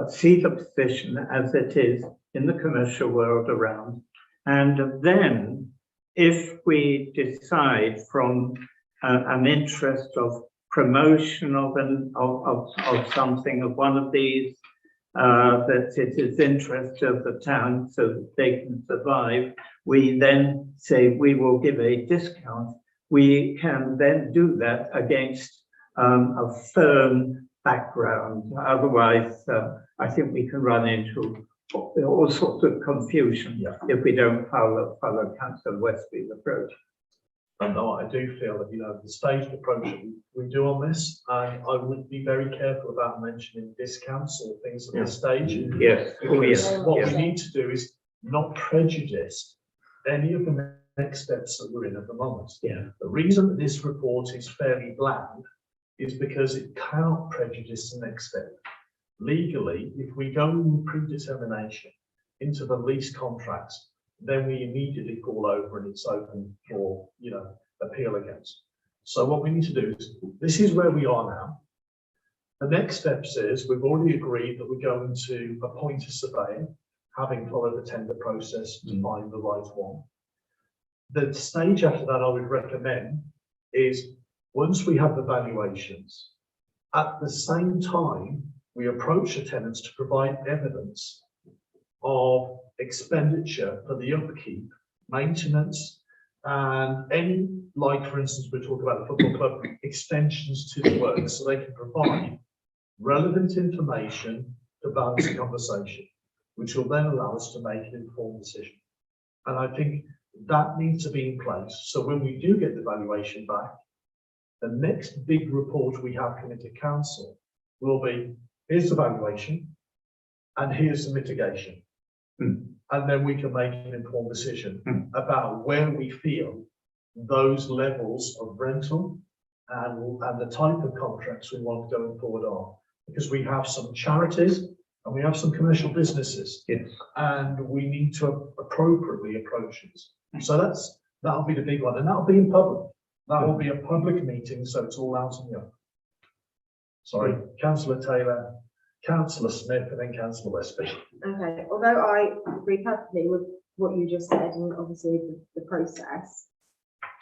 see the position as it is in the commercial world around, and then if we decide from an interest of promotion of something, of one of these, that it is interest of the town so that they can survive, we then say we will give a discount. We can then do that against a firm background. Otherwise, I think we can run into all sorts of confusion if we don't follow Councillor Westby's approach. And I do feel that, you know, the staged approach that we do on this, I would be very careful about mentioning discounts or things at this stage. Yes. Oh, yes. Because what Yes. we need to do is not prejudice any of the next steps that we're in at the moment. Yeah. The reason that this report is fairly bland is because it cannot prejudice the next step. Legally, if we go in predetermination into the lease contracts, then we immediately fall over and it's open for, you know, appeal against. So what we need to do is, this is where we are now. The next steps is, we've already agreed that we're going to appoint a surveyor, having followed the tender process to find the right one. The stage after that I would recommend is, once we have the valuations, at the same time, we approach the tenants to provide evidence of expenditure for the upkeep, maintenance, and any, like for instance, we talk about the football club, extensions to the work, so they can provide relevant information to balance the conversation, which will then allow us to make an informed decision. And I think that needs to be in place. So when we do get the valuation back, the next big report we have coming to council will be, here's the valuation, and here's the mitigation. And then we can make an informed decision about where we feel those levels of rental and the type of contracts we want going forward are. Because we have some charities and we have some commercial businesses. Yes. And we need to appropriately approach it. So that'll be the big one, and that'll be in public. That will be a public meeting, so it's all out in the open. Sorry, councillor Taylor, councillor Smith, and then councillor Westby. Okay, although I agree perfectly with what you just said and obviously the process.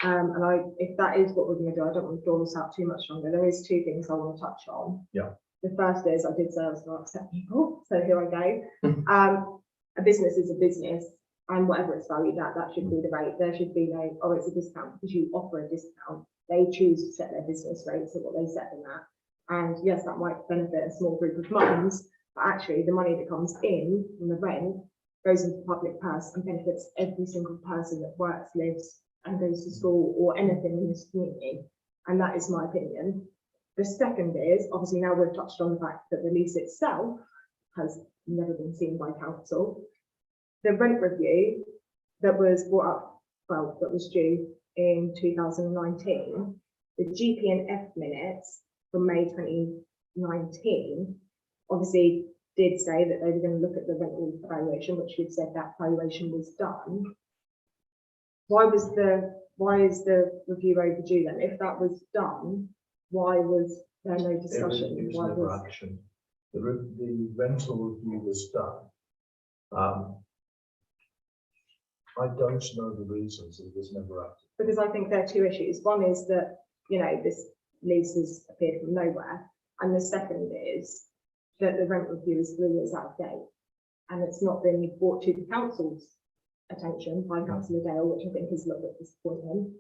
If that is what we're going to do, I don't want to draw this out too much longer. There is two things I want to touch on. Yeah. The first is I did say I was going to upset people, so here I go. A business is a business, and whatever it's valued at, that should be the rate. There should be no, oh, it's a discount because you offer a discount. They choose to set their business rates at what they set them at. And yes, that might benefit a small group of mums, but actually the money that comes in from the rent goes into the public purse and benefits every single person that works, lives and goes to school or anything in this community. And that is my opinion. The second is, obviously now we've touched on the fact that the lease itself has never been seen by council. The rent review that was brought up, well, that was due in 2019, the GP&F minutes from May 2019, obviously did say that they were going to look at the rental valuation, which we've said that valuation was done. Why is the review overdue then? If that was done, why was there no discussion? It was never action. The rental review was done. I don't know the reasons it was never acted. Because I think there are two issues. One is that, you know, this lease has appeared from nowhere. And the second is that the rent review is 3 years out of date. And it's not been brought to the council's attention by Councillor Dale, which I think is a little bit disappointing.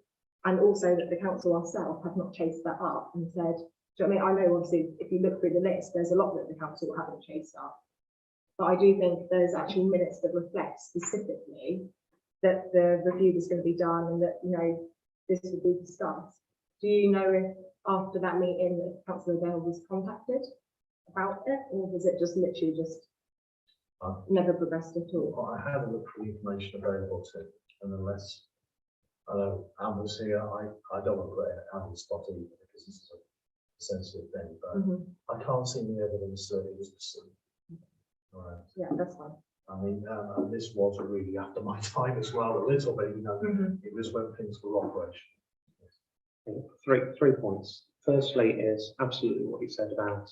And also that the council ourselves have not chased that up and said, do you know what I mean? I know obviously if you look through the list, there's a lot that the council haven't chased up. But I do think there's actually minutes that reflect specifically that the review was going to be done and that, you know, this would be discussed. Do you know if after that meeting that Councillor Dale was contacted about it, or was it just literally just never progressed at all? I had a look for the information available to it, and unless I know Anne was here, I don't want to put Anne on the spot either because this is a sensitive thing, but I can't see any evidence that it was pursued. Right. Yeah, that's fine. I mean, and this was really after my time as well, a little bit, you know, it was when things were operational. Three points. Firstly is absolutely what you said about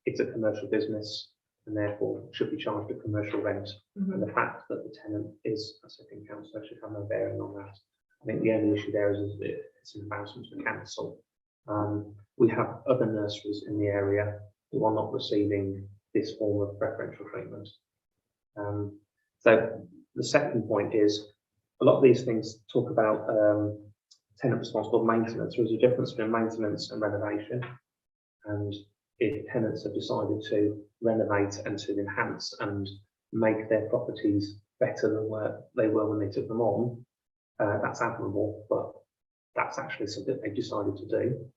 it's a commercial business and therefore should be charged a commercial rent. And the fact that the tenant is a second councillor should have no bearing on that. I think the only issue there is it's an embarrassment to the council. We have other nurseries in the area who are not receiving this form of preferential treatment. So the second point is a lot of these things talk about tenant responsible maintenance. There's a difference between maintenance and renovation. And if tenants have decided to renovate and to enhance and make their properties better than where they were when they took them on, that's admirable, but that's actually something they've decided to do.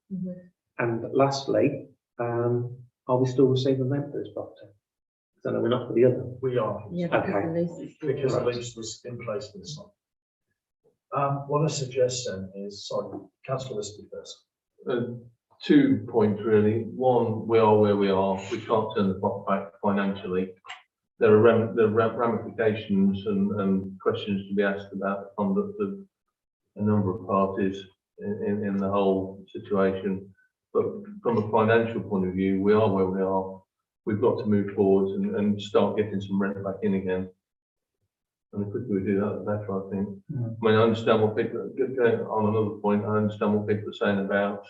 And lastly, are we still receiving rent for this property? So no, we're not for the other. We are. Yeah, Okay. Because the lease was in place for this one. What I suggest then is, sorry, Councillor Westby first. 2 points really. One, we are where we are. We can't turn the clock back financially. There are ramifications and questions to be asked about the conduct of a number of parties in the whole situation. But from a financial point of view, we are where we are. We've got to move forward and start getting some rent back in again. And the quicker we do that, the better, I think. I mean, I understand what people, going on another point, I understand what people are saying about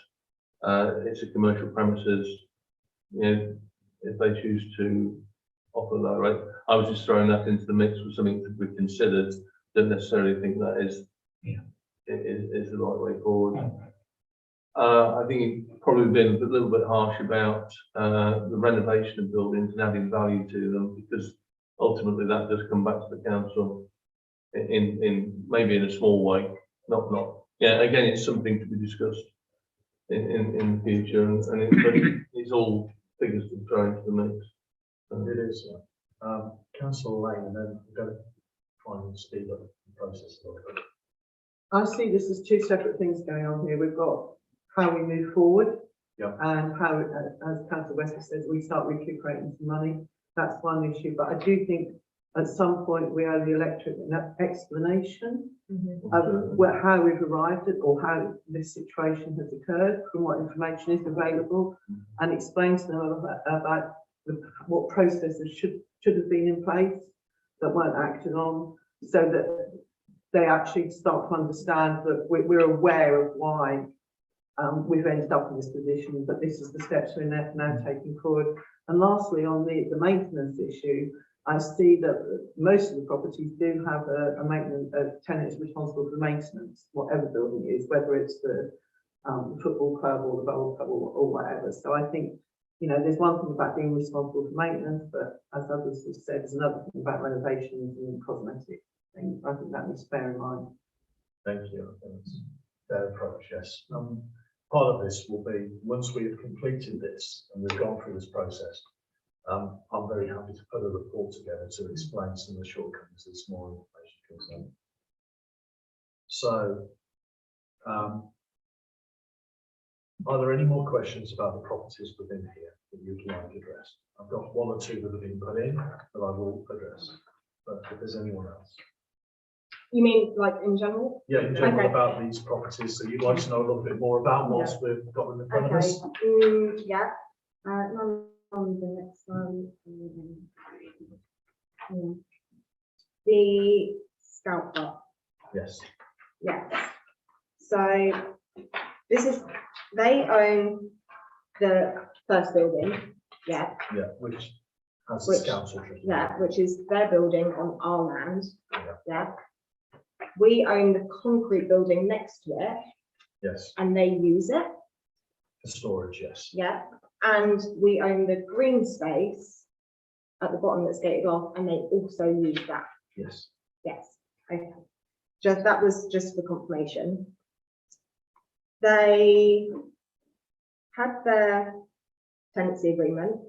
it's a commercial premises. You know, if they choose to offer that rate, I was just throwing that into the mix for something to be considered. Don't necessarily think that is the right way forward. I think it's probably been a little bit harsh about the renovation of buildings and adding value to them, because ultimately that does come back to the council in maybe in a small way. Not. Yeah, again, it's something to be discussed in the future, and it's all figures to throw into the mix. It is. Councillor Lane, and then we're going to try and speed up the process a little bit. I see this as two separate things going on here. We've got how we move forward, and how, as Councillor Westby says, we start recuperating some money. That's one issue, but I do think At some point, we owe the electorate an explanation Mhm. of how we've arrived at, or how this situation has occurred, from what information is available, and explain to them about what processes should have been in place that weren't acted on, so that they actually start to understand that we're aware of why we've ended up in this position, but this is the steps we're now taking forward. And lastly, on the maintenance issue, I see that most of the properties do have a tenant is responsible for maintenance, whatever building it is, whether it's the football club or the bowl club or whatever. So I think, you know, there's one thing about being responsible for maintenance, but as others have said, there's another thing about renovations and cosmetic things. I think that needs to bear in mind. Thank you. I think that's their approach, yes. Part of this will be, once we have completed this and we've gone through this process, I'm very happy to put a report together to explain some of the shortcomings as more information comes in. So, are there any more questions about the properties within here that you'd like addressed? I've got one or two that have been put in that I will address, but if there's anyone else. You mean like in general? Yeah, in general Okay. about these properties that you'd like to know a little bit more about whilst we've got them in front of us. Okay, yeah. None on the next one. Yeah. The Scout Hut, Yes, yes. So this is, they own the first building, yeah, yeah, which has Which- the council. treatment. yeah, which is their building on our land, Yeah. yeah. We own the concrete building next to it Yes, and they use it, for storage, yes. yeah. And we own the green space at the bottom that's gated off and they also use that. Yes, Yes, okay. Just, that was just for confirmation. They had their tenancy agreement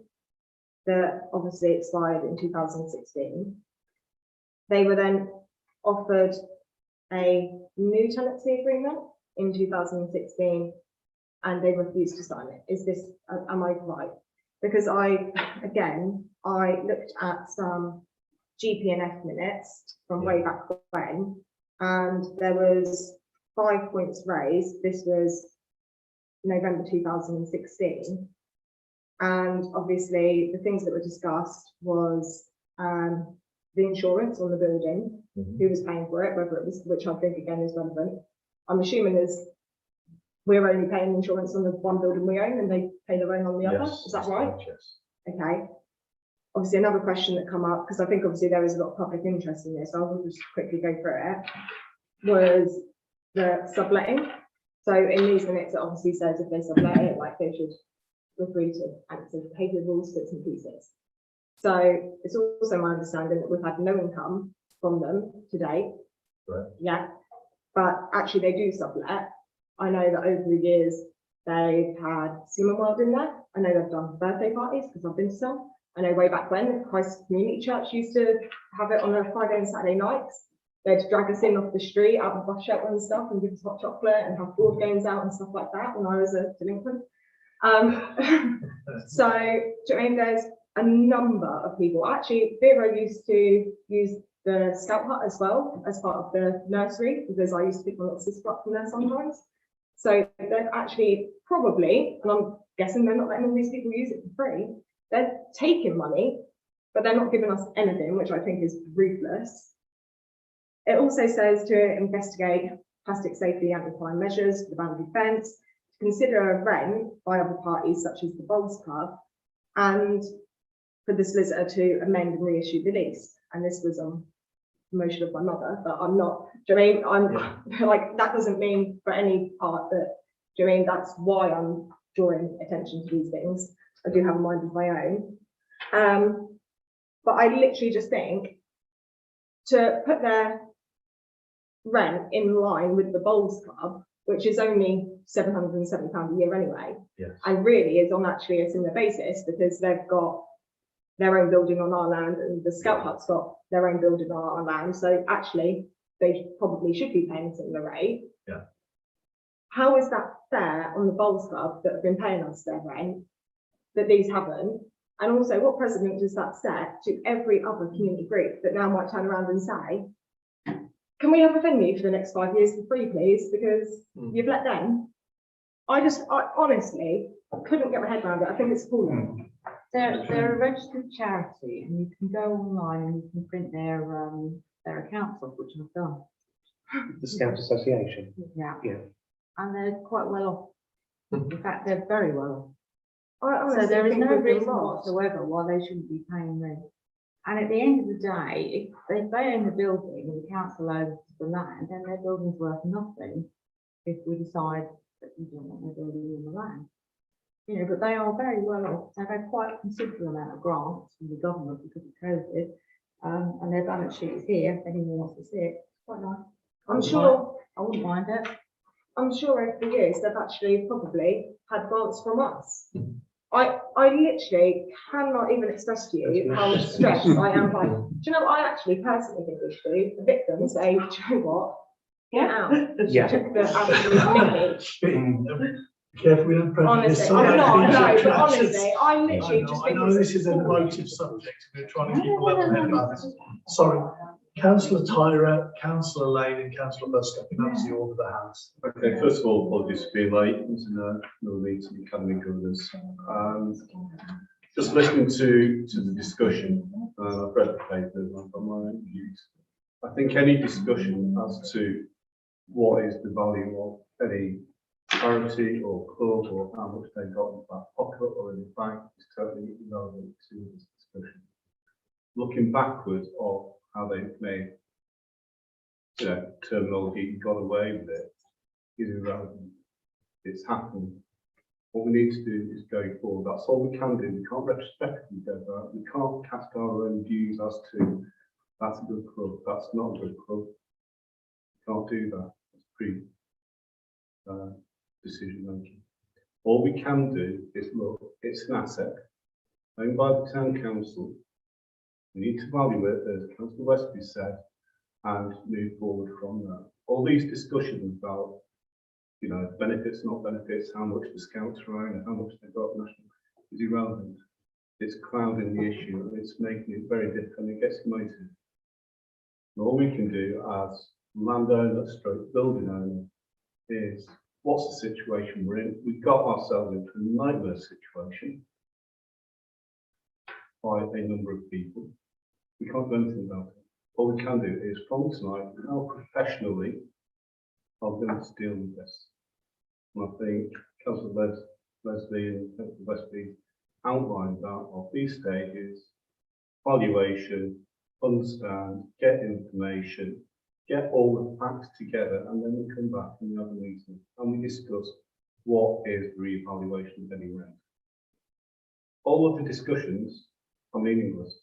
that obviously expired in 2016. They were then offered a new tenancy agreement in 2016 and they refused to sign it. Is this, am I right? Because I looked at some GP&F minutes from way back when, and there was 5 points raised. This was November 2016. And obviously the things that were discussed was the insurance on the building, who was paying for it, whether it was, which I think again is relevant. I'm assuming is we're only paying insurance on the one building we own and they pay their own on the other. yes. Is that that's right? correct, Yes. Okay. Obviously, another question that come up, because I think obviously there is a lot of public interest in this, so I will just quickly go through it, was the subletting. So in these minutes, it obviously says if they sublet it, like they should agree to active behaviour rules, bits and pieces. So it's also my understanding that we've had no income from them to date. Right. Yeah, but actually they do sublet. I know that over the years, they've had Seaman World in there. I know they've done birthday parties because I've been to some. I know way back when Christ Community Church used to have it on a Friday and Saturday nights. They'd drag us in off the street out of the bus shelter and stuff and give us hot chocolate and have board games out and stuff like that when I was a delinquent. So, do you know what I mean, there's a number of people. Actually, Vero used to use the Scout Hut as well as part of the nursery because I used to pick my little sister up from there sometimes. So they've actually probably, and I'm guessing they're not letting all these people use it for free, they're taking money, but they're not giving us anything, which I think is ruthless. It also says to investigate plastic safety anti-crime measures for the boundary fence, to consider a rent by other parties such as the Bowls Club, and for the solicitor to amend and reissue the lease. And this was on motion of my mother, but I'm not, do you know what I mean? I'm like, that doesn't mean for any part that, do you know what I mean? That's why I'm drawing attention to these things. I do have a mind of my own. But I literally just think to put their rent in line with the Bowls Club, which is only £770 a year anyway, Yes. and really is on actually a similar basis because they've got their own building on our land and the Scout Hut's got their own building on our land. So actually they probably should be paying a similar rate. Yeah. How is that fair on the Bowls Club that have been paying us their rent, that these haven't? And also, what precedent does that set to every other community group that now might turn around and say, can we have a venue for the next 5 years for free, please? Because you've let them. I honestly couldn't get my head around it. I think it's appalling. They're a registered charity, and you can go online and you can print their accounts off, which I've done. The Scout Association. Yeah. Yeah. And they're quite well off. In fact, they're very well I off. So honestly there is think no we're being reason robbed. whatsoever why they shouldn't be paying rent. And at the end of the day, if they own the building and the council owns the land, then their building's worth nothing if we decide that we don't want their building in the land. You know, but they are very well off. They've had quite a considerable amount of grants from the government because of COVID. And their balance sheet is here, if anyone wants to see it. It's quite nice. I'm sure. I wouldn't mind it. I'm sure over the years they've actually probably had grants from us. I literally cannot even express to you how stressed I am by. Do you know what I actually personally think we should do? The victims say, do you know what? Get out. Yeah. Took the absolute mickey. Careful, we don't prejudice. Honestly, I'm not, no, but honestly, I literally just I think. know this is an emotive subject, we're trying to keep a level head about this. Sorry, councillor Tyra, councillor Lane and councillor Busk, I think that's the order of the house. Okay, first of all, apologies for being late, it was in another meeting, Academy Governors. Just listening to the discussion, I've read the papers, I've got my own views. I think any discussion as to what is the value of any charity or club or how much they got in the back pocket or in the bank is totally irrelevant to this discussion. Looking backwards of how they've made, you know, terminology got away with it is irrelevant. It's happened. What we need to do is go forward. That's all we can do. We can't retrospectively go back. We can't cast our own views as to that's a good club, that's not a good club. We can't do that. It's pre decision making. All we can do is look, it's an asset owned by the town council. We need to value it, as Councillor Westby said, and move forward from that. All these discussions about, you know, benefits, not benefits, how much the scouts are owned and how much they've got national is irrelevant. It's clouding the issue and it's making it very difficult and it gets emotive. And all we can do as landowner, stroke building owner, is what's the situation we're in? We've got ourselves into a nightmare situation by a number of people. We can't do anything about it. All we can do is from tonight, how professionally are we going to deal with this? And I think Councillor Leslie and Councillor Westby outlined that of these stages: valuation, understand, get information, get all the facts together, and then we come back and we have a meeting and we discuss what is the reevaluation of any rent. All of the discussions are meaningless.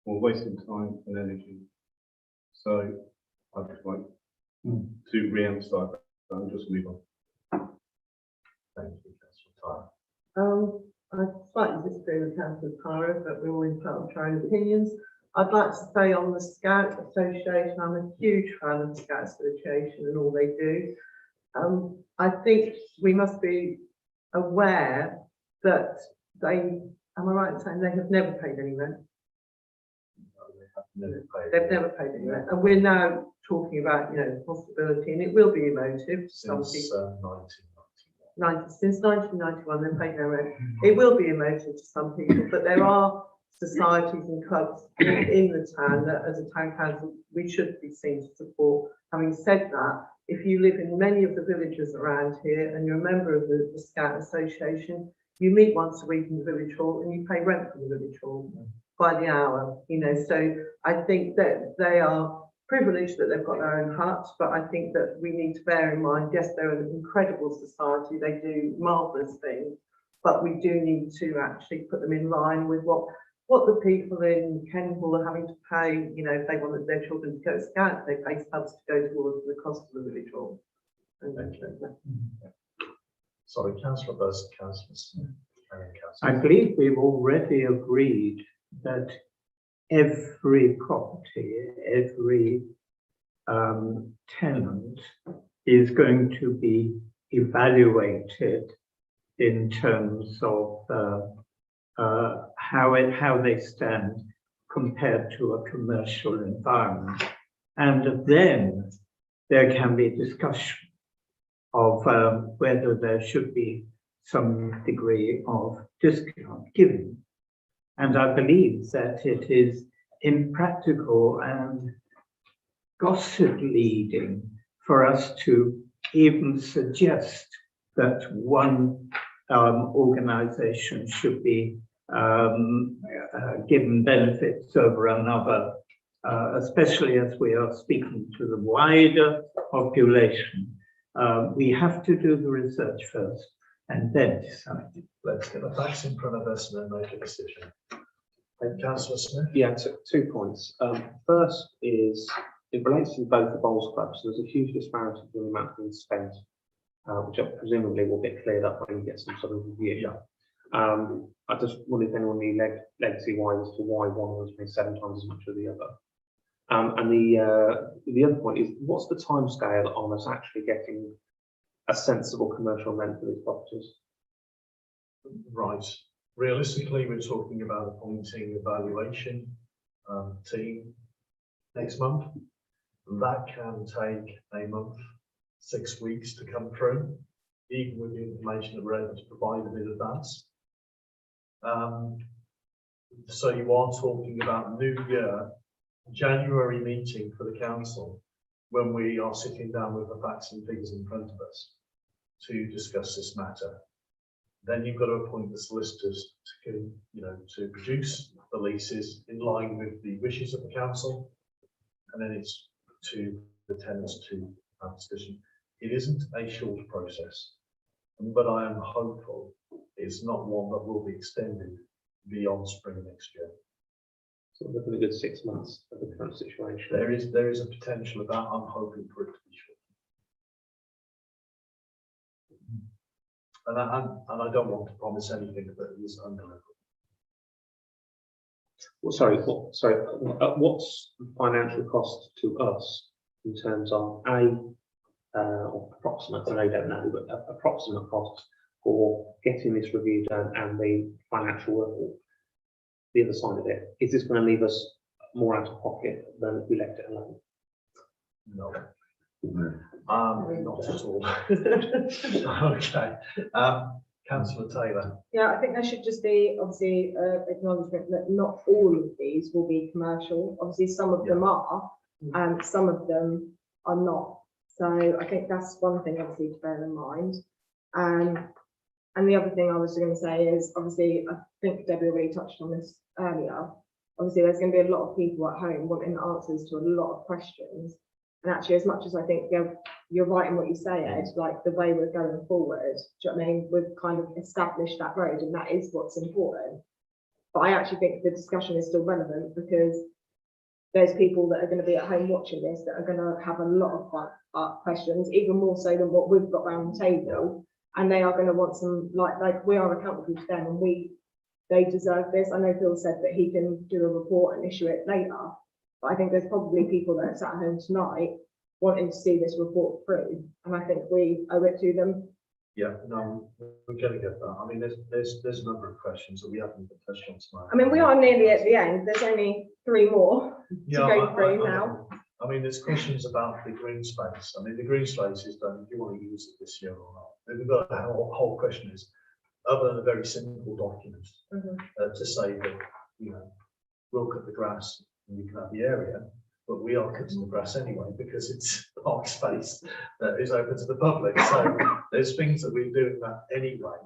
We're wasting time and energy. So I'd just like to re-emphasise that and just move on. Thank you, councillor Tyra. I slightly disagree with Councillor Tyra, but we're all entitled to our own opinions. I'd like to say on the Scout Association, I'm a huge fan of the Scout Association and all they do. I think we must be aware that am I right in saying they have never paid any rent? They've never paid any rent. And we're now talking about, you know, the possibility, and it will be emotive to some people. Since 1991, they've paid no rent. It will be emotive to some people, but there are societies and clubs in the town that, as a town council, we should be seen to support. Having said that, if you live in many of the villages around here and you're a member of the Scout Association, you meet once a week in the village hall and you pay rent from the village hall by the hour, you know. So I think that they are privileged that they've got their own hut, but I think that we need to bear in mind, yes, they're an incredible society, they do marvellous things, but we do need to actually put them in line with what the people in Kenmore are having to pay. You know, if they wanted their children to go to Scouts, they pay subs to go towards the cost of the village hall. Sorry, councillor Busk, councillor Smith. I believe we've already agreed that every property, every tenant is going to be evaluated in terms of how they stand compared to a commercial environment. And then there can be discussion of whether there should be some degree of discount given. And I believe that it is impractical and gossip leading for us to even suggest that one organization should be given benefits over another, especially as we are speaking to the wider population. We have to do the research first and then decide. Let's get the facts in front of us and then make a decision. Councillor Smith? Yeah, two points. First is, it relates to both the bowls clubs. There's a huge disparity in the amount being spent, which presumably will get cleared up when you get some sort of review. Yeah. I just wonder if anyone knew legacy-wise as to why one was paying 7 times as much as the other. And the other point is, what's the timescale on us actually getting a sensible commercial rent for these properties? Right. Realistically, we're talking about appointing a valuation team next month. That can take a month, 6 weeks to come through, even with the information that we're able to provide a bit in advance. So you are talking about New Year, January meeting for the council, when we are sitting down with the facts and figures in front of us to discuss this matter. Then you've got to appoint the solicitors to, to produce the leases in line with the wishes of the council, and then it's to the tenants to have discussion. It isn't a short process, but I am hopeful it's not one that will be extended beyond spring next year. So we're looking at a good 6 months of the current situation. There is a potential of that. I'm hoping for it to be short. And I don't want to promise anything that is undeliverable. Well, what's the financial cost to us in terms of or approximate, I don't know, but approximate costs for getting this review done and the financial work, the other side of it? Is this going to leave us more out of pocket than if we left it alone? No. Not at all. Okay. Councillor Taylor. Yeah, I think there should just be obviously acknowledgement that not all of these will be commercial. Obviously, some of them are, and some of them are not. So I think that's one thing obviously to bear in mind. And the other thing I was going to say is, obviously, I think Debbie already touched on this earlier. Obviously, there's going to be a lot of people at home wanting answers to a lot of questions. And actually, as much as I think you're right in what you say, Ed, like the way we're going forward, do you know what I mean? We've kind of established that road, and that is what's important. But I actually think the discussion is still relevant, because there's people that are going to be at home watching this that are going to have a lot of questions, even more so than what we've got around the table. And they are going to want some, like we are accountable to them, and they deserve this. I know Phil said that he can do a report and issue it later, but I think there's probably people that are sat at home tonight wanting to see this report through, and I think we owe it to them. Yeah, no, we're going to get that. I mean, there's a number of questions that we haven't even touched on tonight. I mean, we are nearly at the end. There's only 3 more to go through now. I mean, there's questions about the green space. I mean, the green space is done if you want to use it this year or not. We've got a whole question is, other than a very simple document to say that, we'll cut the grass and you can have the area, but we are cutting the grass anyway because it's park space that is open to the public. So there's things that we're doing that anyway,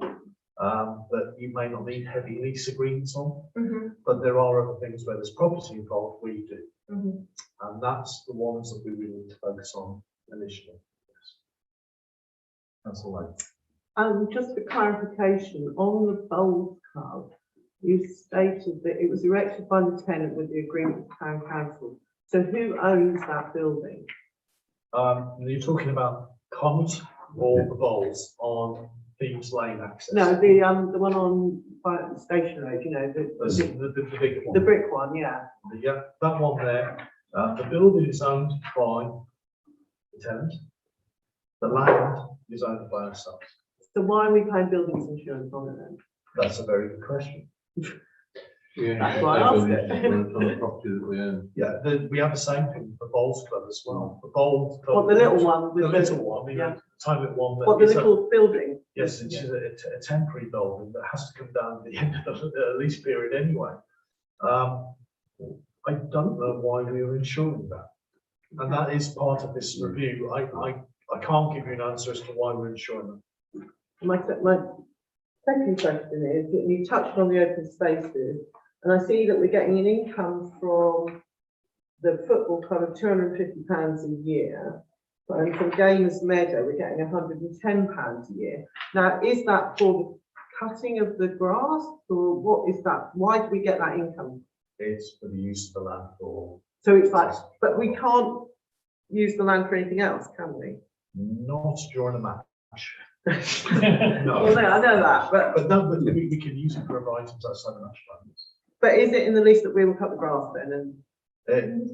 that you may not need heavy lease agreements on, but there are other things where there's property involved where you do. And that's the ones that we really need to focus on initially. Yes. That's all right. Just for clarification, on the Bowls Club, you stated that it was erected by the tenant with the agreement with the town council. So who owns that building? You're talking about Cont or the Bowls on Thieves Lane access? No, the one on by the station road, the big one. the brick one, yeah. Yeah, that one there. The building is owned by the tenant. The land is owned by ourselves. So why are we paying buildings insurance on it then? That's a very good question. Yeah, That's why I asked it. On the property that we own. Yeah, we have the same thing for Bowls Club as well. The Bowls Club. What, the little one? The with little one, the yeah. tiny little one. that What, the is a- little building? Yes, it's a temporary building that has to come down at the end of the lease period anyway. I don't know why we are insuring that. And that is part of this review. I can't give you an answer as to why we're insuring them. My second question is, that you touched on the open spaces, and I see that we're getting an income from the football club of £250 a year. And from Gamers Meadow, we're getting £110 a year. Now, is that for the cutting of the grass, or what is that? Why do we get that income? It's for the use of the land for. So it's like, but we can't use the land for anything else, can we? Not during a match. Well, no, I know that, but no, but we can use it for other items outside the match plans. is it in the lease that we will cut the grass then? And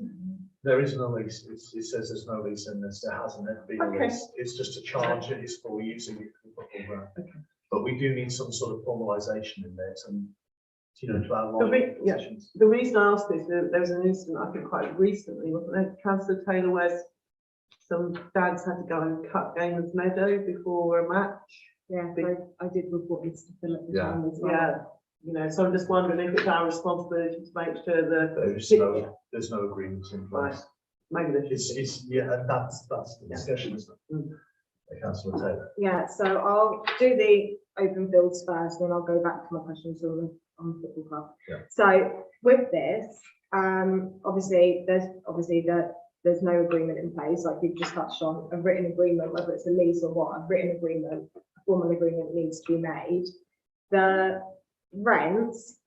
There is no lease. It says there's no lease in this. There hasn't been a Okay. lease. It's just a charge. It is for using it for the football ground. Okay. But we do need some sort of formalisation in there to, you know, to outline. yeah. positions. the reason I asked this, there was an incident, I think quite recently, wasn't there, Councillor Taylor, where some dads had to go and cut Gamers Meadow before a match? Yeah, so I did report this to Philip at the Yeah. time as well. Yeah, you know, so I'm just wondering if it's our responsibility to make sure that There's no agreements in Right. place. maybe there should be. Yeah, and that's the discussion, isn't it? Mm. Councillor Taylor. Yeah, so I'll do the open fields first, then I'll go back to my questions on the football club. Yeah. So with this, obviously there's no agreement in place, like you've just touched on, a written agreement, whether it's a lease or what, a written agreement, a formal agreement needs to be made. The rents,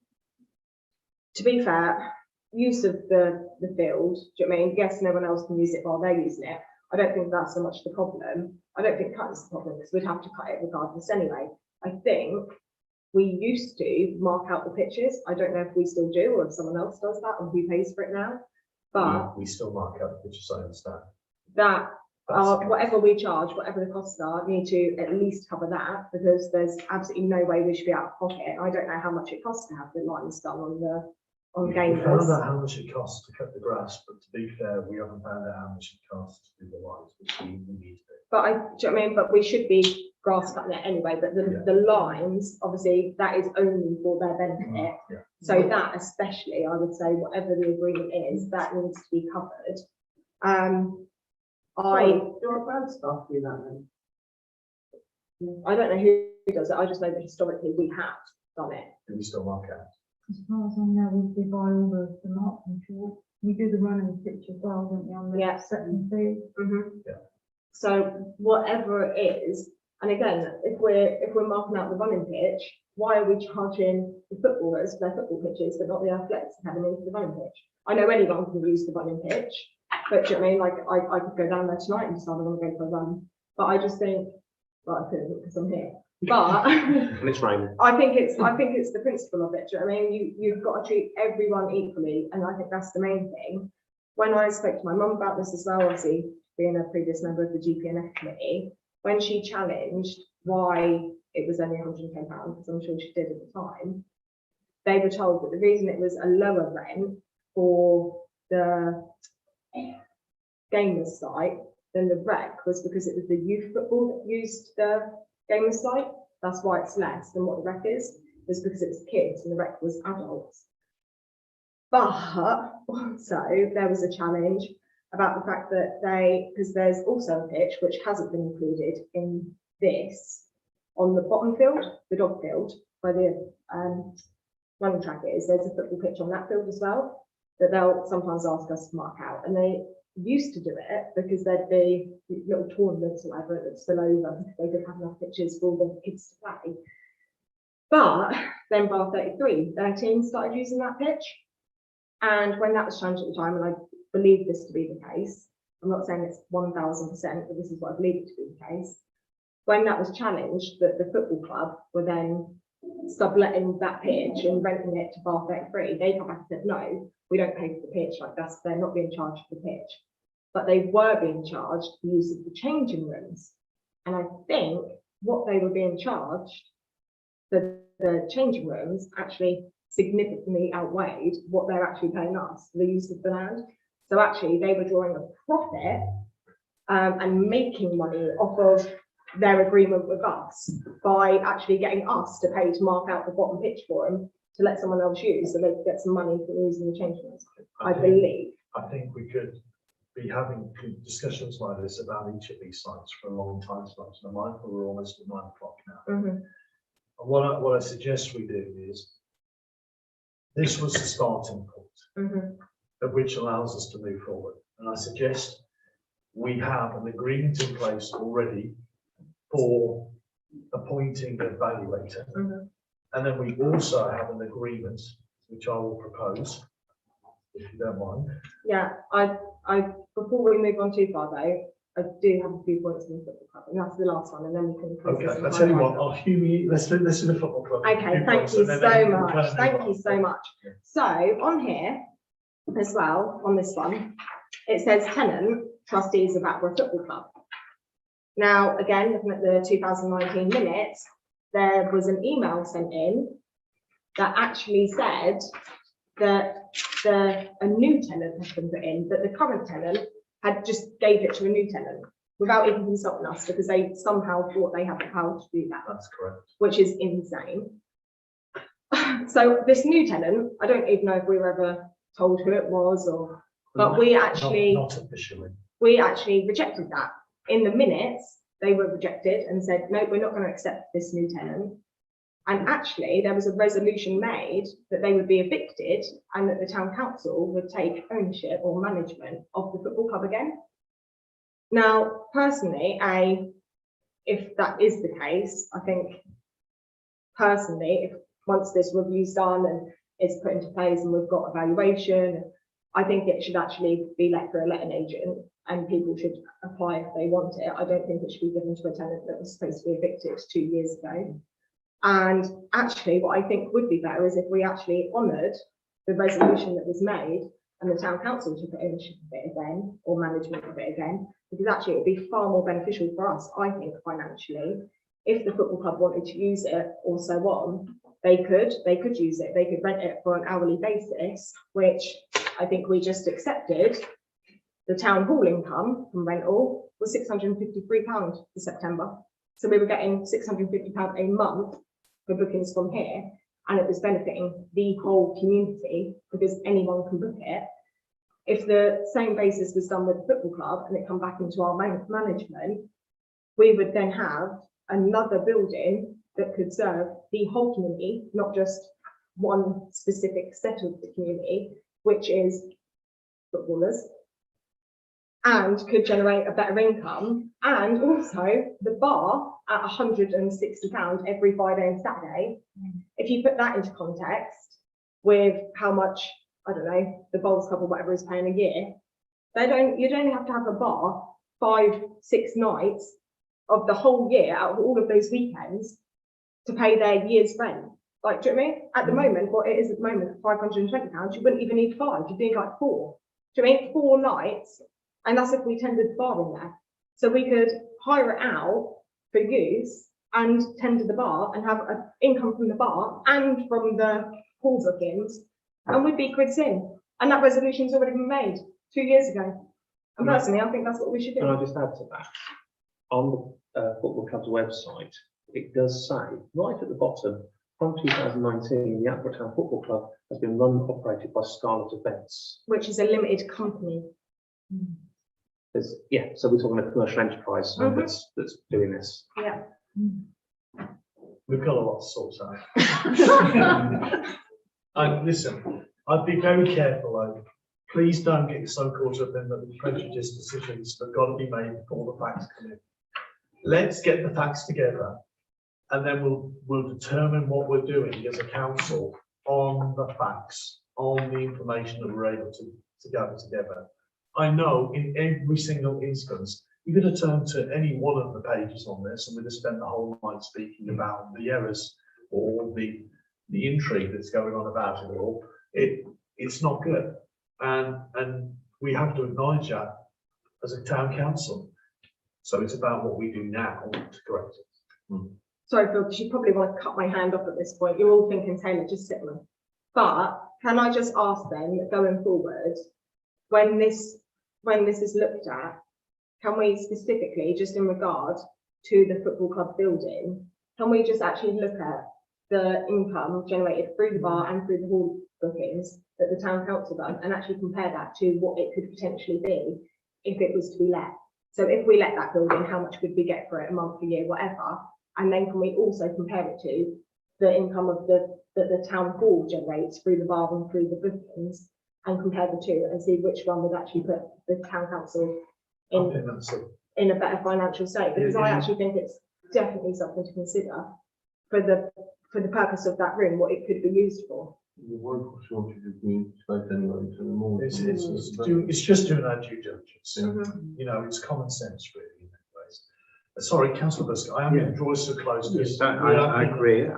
to be fair, use of the field, do you know what I mean? Yes, no one else can use it while they're using it. I don't think that's so much the problem. I don't think cutting's the problem, because we'd have to cut it regardless anyway. I think we used to mark out the pitches. I don't know if we still do, or if someone else does that, or who pays for it now. But We still mark out the pictures, I understand. that, That's- whatever we charge, whatever the costs are, need to at least cover that, because there's absolutely no way we should be out of pocket. I don't know how much it costs to have the lines done on We found out gamers. how much it costs to cut the grass, but to be fair, we haven't found out how much it costs to do the lines, which we need to do. But do you know what I mean? But we should be grass cutting it anyway, but the lines, obviously, that is only for their benefit. Yeah. So that especially, I would say, whatever the agreement is, that needs to be covered. Do our ground staff do that then? I don't know who does it, I just know that historically we have done it. And we still mark out. As far as I know, we buy all the marking chalk. We do the running pitch as well, don't we, on the Yeah. second field? Yeah. So whatever it is, and again, if we're marking out the running pitch, why are we charging the footballers for their football pitches, but not the athletics academy for the running pitch? I know anyone can use the running pitch, but do you know what I mean? Like I could go down there tonight and decide I want to go for a run, but I just think, well, I couldn't because I'm here. But And it's raining. I think it's the principle of it. Do you know what I mean? You've got to treat everyone equally, and I think that's the main thing. When I spoke to my mum about this as well, obviously being a previous member of the GPNF committee, when she challenged why it was only £110, because I'm sure she did at the time, they were told that the reason it was a lower rent for the gamers site than the rec was because it was the youth football that used the gamers site. That's why it's less than what the rec is because it was kids and the rec was adults. But also there was a challenge about the fact that because there's also a pitch which hasn't been included in this, on the bottom field, the dog field, where the running track is, there's a football pitch on that field as well, that they'll sometimes ask us to mark out. And they used to do it because there'd be little tournaments or whatever that spill over, because they didn't have enough pitches for all the kids to play. But then Bar 33, their team started using that pitch. And when that was challenged at the time, and I believe this to be the case, I'm not saying it's 1000%, but this is what I believe it to be the case. When that was challenged, that the football club were then subletting that pitch and renting it to Bar 33, they come back and said, no, we don't pay for the pitch, like they're not being charged for the pitch. But they were being charged for the use of the changing rooms. And I think what they were being charged for the changing rooms actually significantly outweighed what they're actually paying us for the use of the land. So actually, they were drawing a profit and making money off of their agreement with us by actually getting us to pay to mark out the bottom pitch for them to let someone else use, so they could get some money for using the change funds, I believe. I think we could be having discussions like this about each of these sites for a long time, so I'm mindful we're almost at 9 o'clock now. Mhm. And what I suggest we do is, this was the starting point, Mhm. of which allows us to move forward. And I suggest we have an agreement in place already for appointing an evaluator. Mhm. And then we also have an agreement, which I will propose, if you don't mind. Yeah, before we move on too far though, I do have a few points in the football club, and that's the last one, and then we can. Okay, I'll tell you what, I'll humor, let's do this in the football club. Okay, thank you so much, thank you so much. So on here as well, on this one, it says tenant trustees of Atborough Football Club. Now, again, looking at the 2019 minutes, there was an email sent in that actually said that a new tenant had been put in, but the current tenant had just gave it to a new tenant without even consulting us, because they somehow thought they had the power to do that. That's correct. Which is insane. So this new tenant, I don't even know if we were ever told who it was, or, but we actually, Not officially. we actually rejected that. In the minutes, they were rejected and said, no, we're not going to accept this new tenant. And actually, there was a resolution made that they would be evicted and that the town council would take ownership or management of the football club again. Now, personally, if that is the case, I think personally, if once this review's done and it's put into place and we've got evaluation, I think it should actually be let for a letting agent and people should apply if they want it. I don't think it should be given to a tenant that was supposed to be evicted 2 years ago. And actually, what I think would be better is if we actually honoured the resolution that was made and the town council took ownership of it again, or management of it again, because actually it would be far more beneficial for us, I think, financially. If the football club wanted to use it or so on, they could use it. They could rent it for an hourly basis, which I think we just accepted. The town hall income from rental was £653 for September. So we were getting £650 a month for bookings from here, and it was benefiting the whole community because anyone can book it. If the same basis was done with the football club and it come back into our management, we would then have another building that could serve the whole community, not just one specific set of the community, which is footballers, and could generate a better income. And also the bar at £160 every Friday and Saturday. If you put that into context with how much, I don't know, the Bowls Club or whatever is paying a year, you'd only have to have a bar 5-6 nights of the whole year out of all of those weekends to pay their year's rent. Like, do you know what I mean? At the moment, what it is at the moment at £520, you wouldn't even need 5, you'd need like 4. Do you know what I mean? 4 nights, and that's if we tendered the bar in there. So we could hire it out for use and tender the bar and have an income from the bar and from the hall bookings, and we'd be quids in. And that resolution's already been made 2 years ago. And personally, I think that's what we should Can I do. just add to that? On the football club's website, it does say right at the bottom, from 2019, the Atborough Town Football Club has been run and operated by Scarlet Events. Which is a limited company. So we're talking about a commercial enterprise that's doing this. Yeah. We've got a lot to sort out. And listen, I'd be very careful though. Please don't get so caught up in the prejudiced decisions that have got to be made before the facts come in. Let's get the facts together, and then we'll determine what we're doing as a council on the facts, on the information that we're able to gather together. I know in every single instance, you're going to turn to any one of the pages on this, and we're going to spend the whole night speaking about the errors or the intrigue that's going on about it all. It's not good, and we have to acknowledge that as a town council. So it's about what we do now to correct it. Sorry, Phil, because you probably want to cut my hand off at this point. You're all thinking, Taylor, just sit on them. But can I just ask then, going forward, when this is looked at, can we specifically, just in regard to the football club building, can we just actually look at the income generated through the bar and through the hall bookings that the town council done, and actually compare that to what it could potentially be if it was to be let? So if we let that building, how much would we get for it, a month, a year, whatever? And then can we also compare it to the income of that the town hall generates through the bar and through the bookings, and compare the two and see which one would actually put the town council in a better financial state? Because I actually think it's definitely something to consider for the purpose of that room, what it could be used for. The woeful shortage of community space anyway, so the more. It's just doing our due diligence. You know, it's common sense really in many ways. Sorry, Councillor Busk, I am going to draw us to a close. Yes, I agree.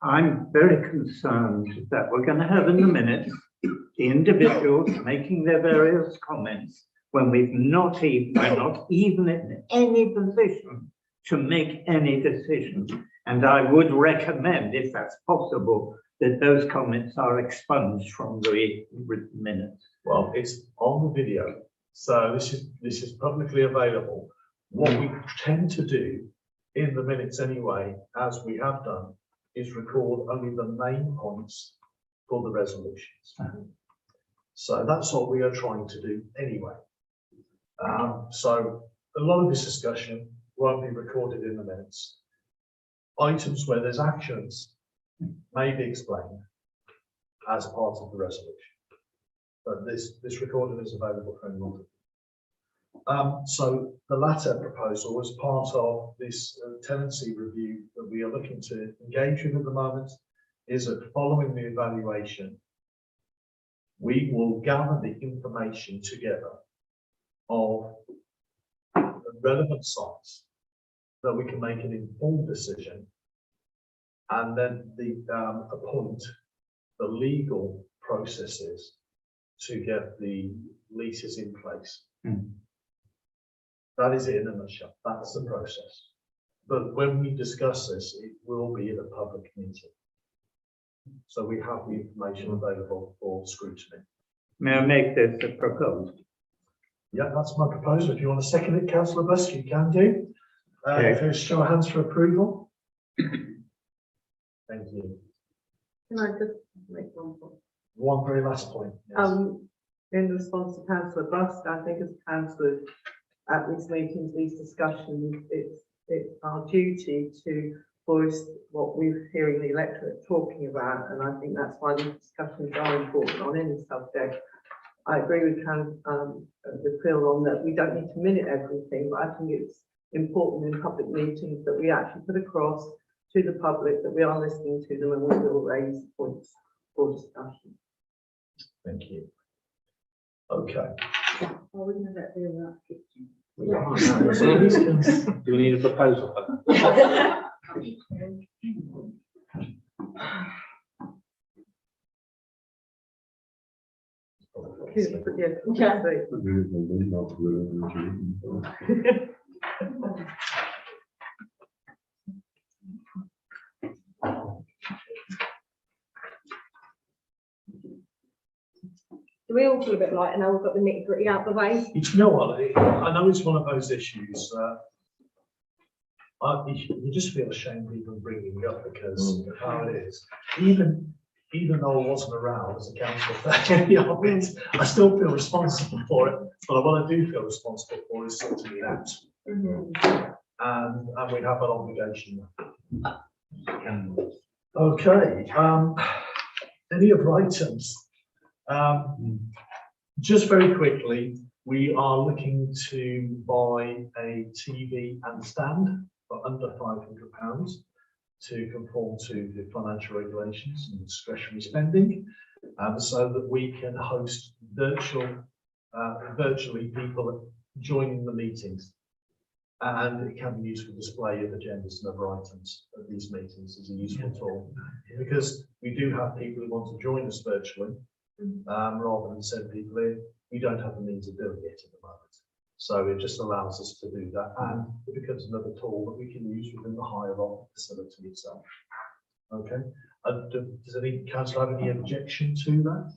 I'm very concerned that we're going to have in the minutes the individuals making their various comments when we're not even in any position to make any decision. And I would recommend, if that's possible, that those comments are expunged from the written minutes. Well, it's on the video, so this is publicly available. What we tend to do in the minutes anyway, as we have done, is record only the main points for the resolutions. So that's what we are trying to do anyway. So a lot of this discussion won't be recorded in the minutes. Items where there's actions may be explained as part of the resolution, but this recording is available for anyone. So the latter proposal, as part of this tenancy review that we are looking to engage with at the moment, is that following the evaluation, we will gather the information together of the relevant sites that we can make an informed decision, and then appoint the legal processes to get the leases in place. That is it in a nutshell. That's the process. But when we discuss this, it will be at a public meeting. So we have the information available for scrutiny. May I make this a proposal? Yeah, that's my proposal. If you want to second it, Councillor Busk, you can do. If there's show of hands for approval. Thank you. Can I just make one point? One very last point. Yes. In response to Councillor Busk, I think as councillors at these meetings, these discussions, it's our duty to voice what we're hearing the electorate talking about, and I think that's why these discussions are important on any subject. I agree with Phil on that we don't need to minute everything, but I think it's important in public meetings that we actually put across to the public that we are listening to them and we will raise points for discussion. Thank you. Okay. Are we going to let the kitchen? Do we need a proposal? Do we all feel a bit lighter now we've got the nitty gritty out the way? You know what? I know it's one of those issues. You just feel ashamed even bringing it up because of how it is. Even though I wasn't around as a councillor for any of it, I still feel responsible for it. But what I do feel responsible for is sorting it out. And we have an obligation. Okay. Any other items? Just very quickly, we are looking to buy a TV and stand for under £500 to conform to the financial regulations and discretionary spending, so that we can host virtually people joining the meetings. And it can be used for display of agendas and other items at these meetings as a useful tool, because we do have people who want to join us virtually. Rather than send people in, we don't have the means of doing it at the moment. So it just allows us to do that, and it becomes another tool that we can use within the higher of the facility itself. Okay, Does any councillor have any objection to that?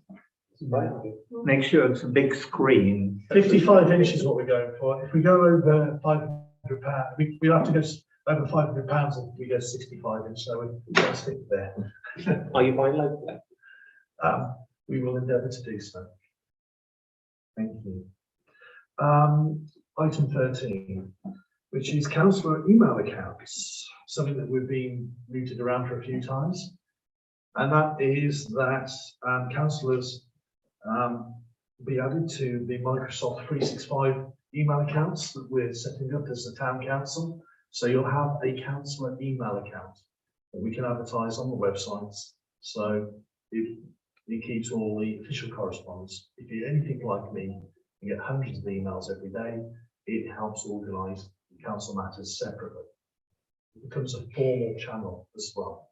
Make sure it's a big screen. 55 inch is what we're going for. If we go over £500, we'll have to go over £500 if we go 65 inch, so we've got to stick there. Are you buying locally? We will endeavour to do so. Thank you. Item 13, which is councillor email accounts, something that we've been mooted around for a few times. And that is that councillors be added to the Microsoft 365 email accounts that we're setting up as the town council. So you'll have a councillor email account that we can advertise on the websites. So it keeps all the official correspondence. If you're anything like me, you get hundreds of emails every day. It helps organise council matters separately. It becomes a formal channel as well.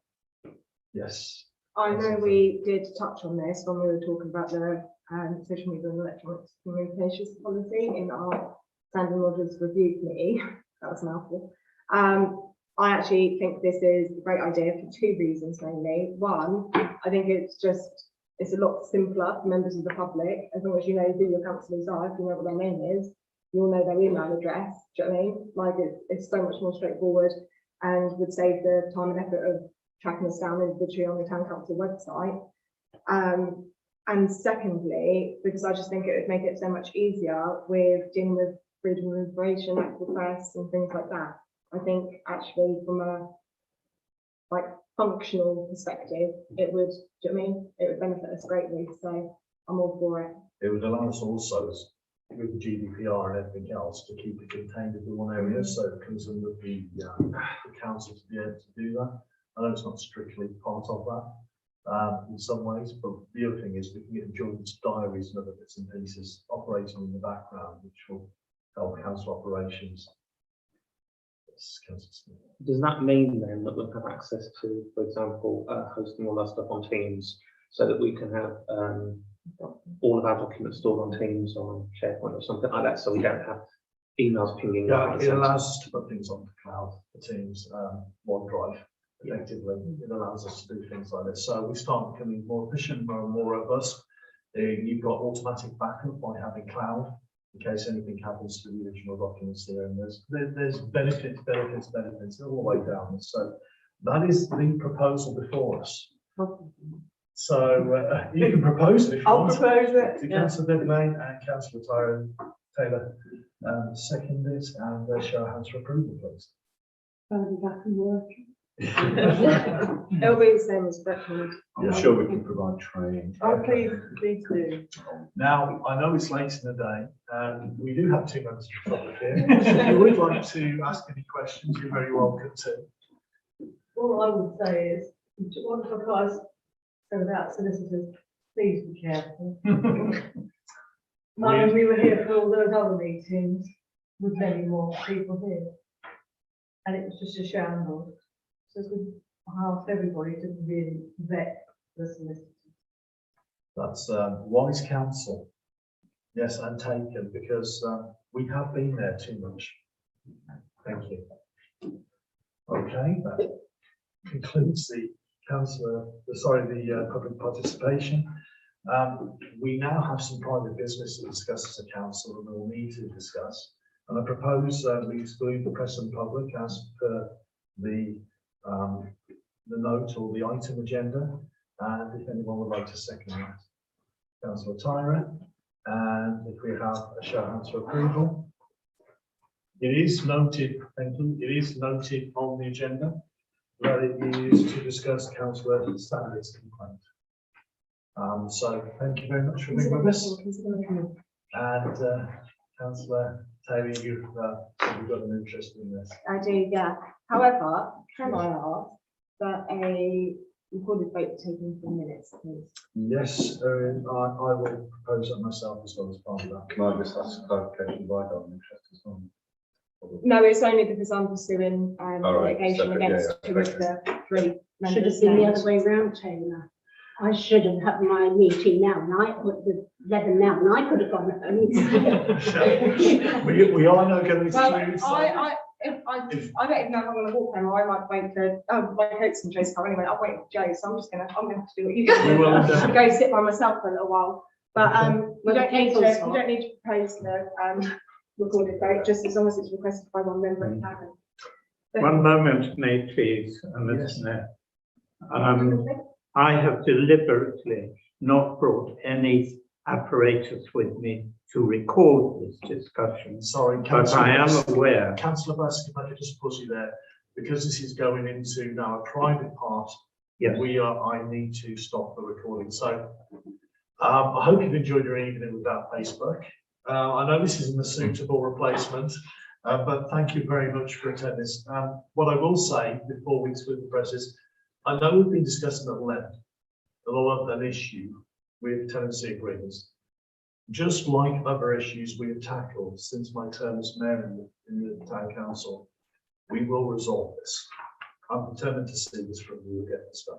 Yes. I know we did touch on this when we were talking about the social media and electronic communications policy in our standing orders review committee. That was a mouthful. I actually think this is a great idea for two reasons mainly. One, I think it's a lot simpler for members of the public, as long as you know who your councillors are, if you know what their name is, you'll know their email address. Do you know what I mean? Like it's so much more straightforward and would save the time and effort of tracking us down individually on the town council website. And secondly, because I just think it would make it so much easier with dealing with freedom of information, requests and things like that. I think actually from a functional perspective, it would, do you know what I mean? It would benefit us greatly. So I'm all for it. It would allow us also, with the GDPR and everything else, to keep it contained in one area, so it comes under the council to be able to do that. I know it's not strictly part of that in some ways, but the other thing is we can get joint diaries and other bits and pieces operating in the background, which will help council operations. Does that mean then that we'll have access to, for example, hosting all our stuff on Teams, so that we can have all of our documents stored on Teams on SharePoint or something like that, so we don't have emails pinging? Yeah, it allows us to put things on the cloud, the Teams, OneDrive. Effectively, it allows us to do things like this. So we start becoming more efficient, more robust. You've got automatic backup by having cloud in case anything happens to the original documents there. And there's benefits all the way down. So that is the proposal before us. So you can propose it if you I'll want. propose it. To Councillor Devlin and Councillor Taylor second it, and show hands for approval, please. Back and work. It'll be the same as Brecon. I'm sure we can provide training. Oh, please do. Now, I know it's late in the day, and we do have 2 members of the public here. If you would like to ask any questions, you're very welcome to. All I would say is, once or twice said about solicitors, please be careful. Mind we were here for all those other meetings with many more people here. And it was just a shambles. So I asked everybody to really vet the solicitors. That's wise counsel. Yes, and taken, because we have been there too much. Thank you. Okay, that concludes the public participation. We now have some private business to discuss as a council and we'll need to discuss. And I propose we exclude the press and public as per the note or the item agenda. And if anyone would like to second that, Councillor Tyra. And if we have a show of hands for approval. It is noted, thank you, it is noted on the agenda that it is to discuss Councillor Stanley's complaint. So thank you very much for being with us. And Councillor Taylor, you've got an interest in this. I do, yeah. However, can I ask that a recorded vote taken for minutes, please? Yes, I will propose that myself as well as part of that. Can I just ask clarification why I'm interested as well? No, it's only because I'm pursuing right, litigation separate, against yeah, two of the three Should members. have been the other way round, Taylor. I should have had my meeting now, and I put the 11 now, and I could have gone home. We are now going to Well, exclude. I I don't even know how I'm gonna walk home, or I might wait for, my coat's in Joe's car anyway, I'll wait for Joe, so I'm gonna have to do what you We will guys endeavour. do. Go sit by myself for a little while, but, we Well, don't need to, April's we not. don't need to propose the, recorded vote, just as long as it's requested by one member, it can happen. One moment, may please, Listener. I have deliberately not brought any apparatus with me to record this discussion, Sorry, but councillor. I am Bass. aware. Councillor Bass, if I could just pause you there, because this is going into now a private part. Yes. I need to stop the recording, so, I hope you've enjoyed your evening without Facebook. I know this isn't a suitable replacement, but thank you very much for attending this. What I will say before we split the press is, I know we've been discussing at length a lot of an issue with tenancy agreements. Just like other issues we have tackled since my term as mayor in the town council, we will resolve this. I'm determined to see this from you again, this stuff.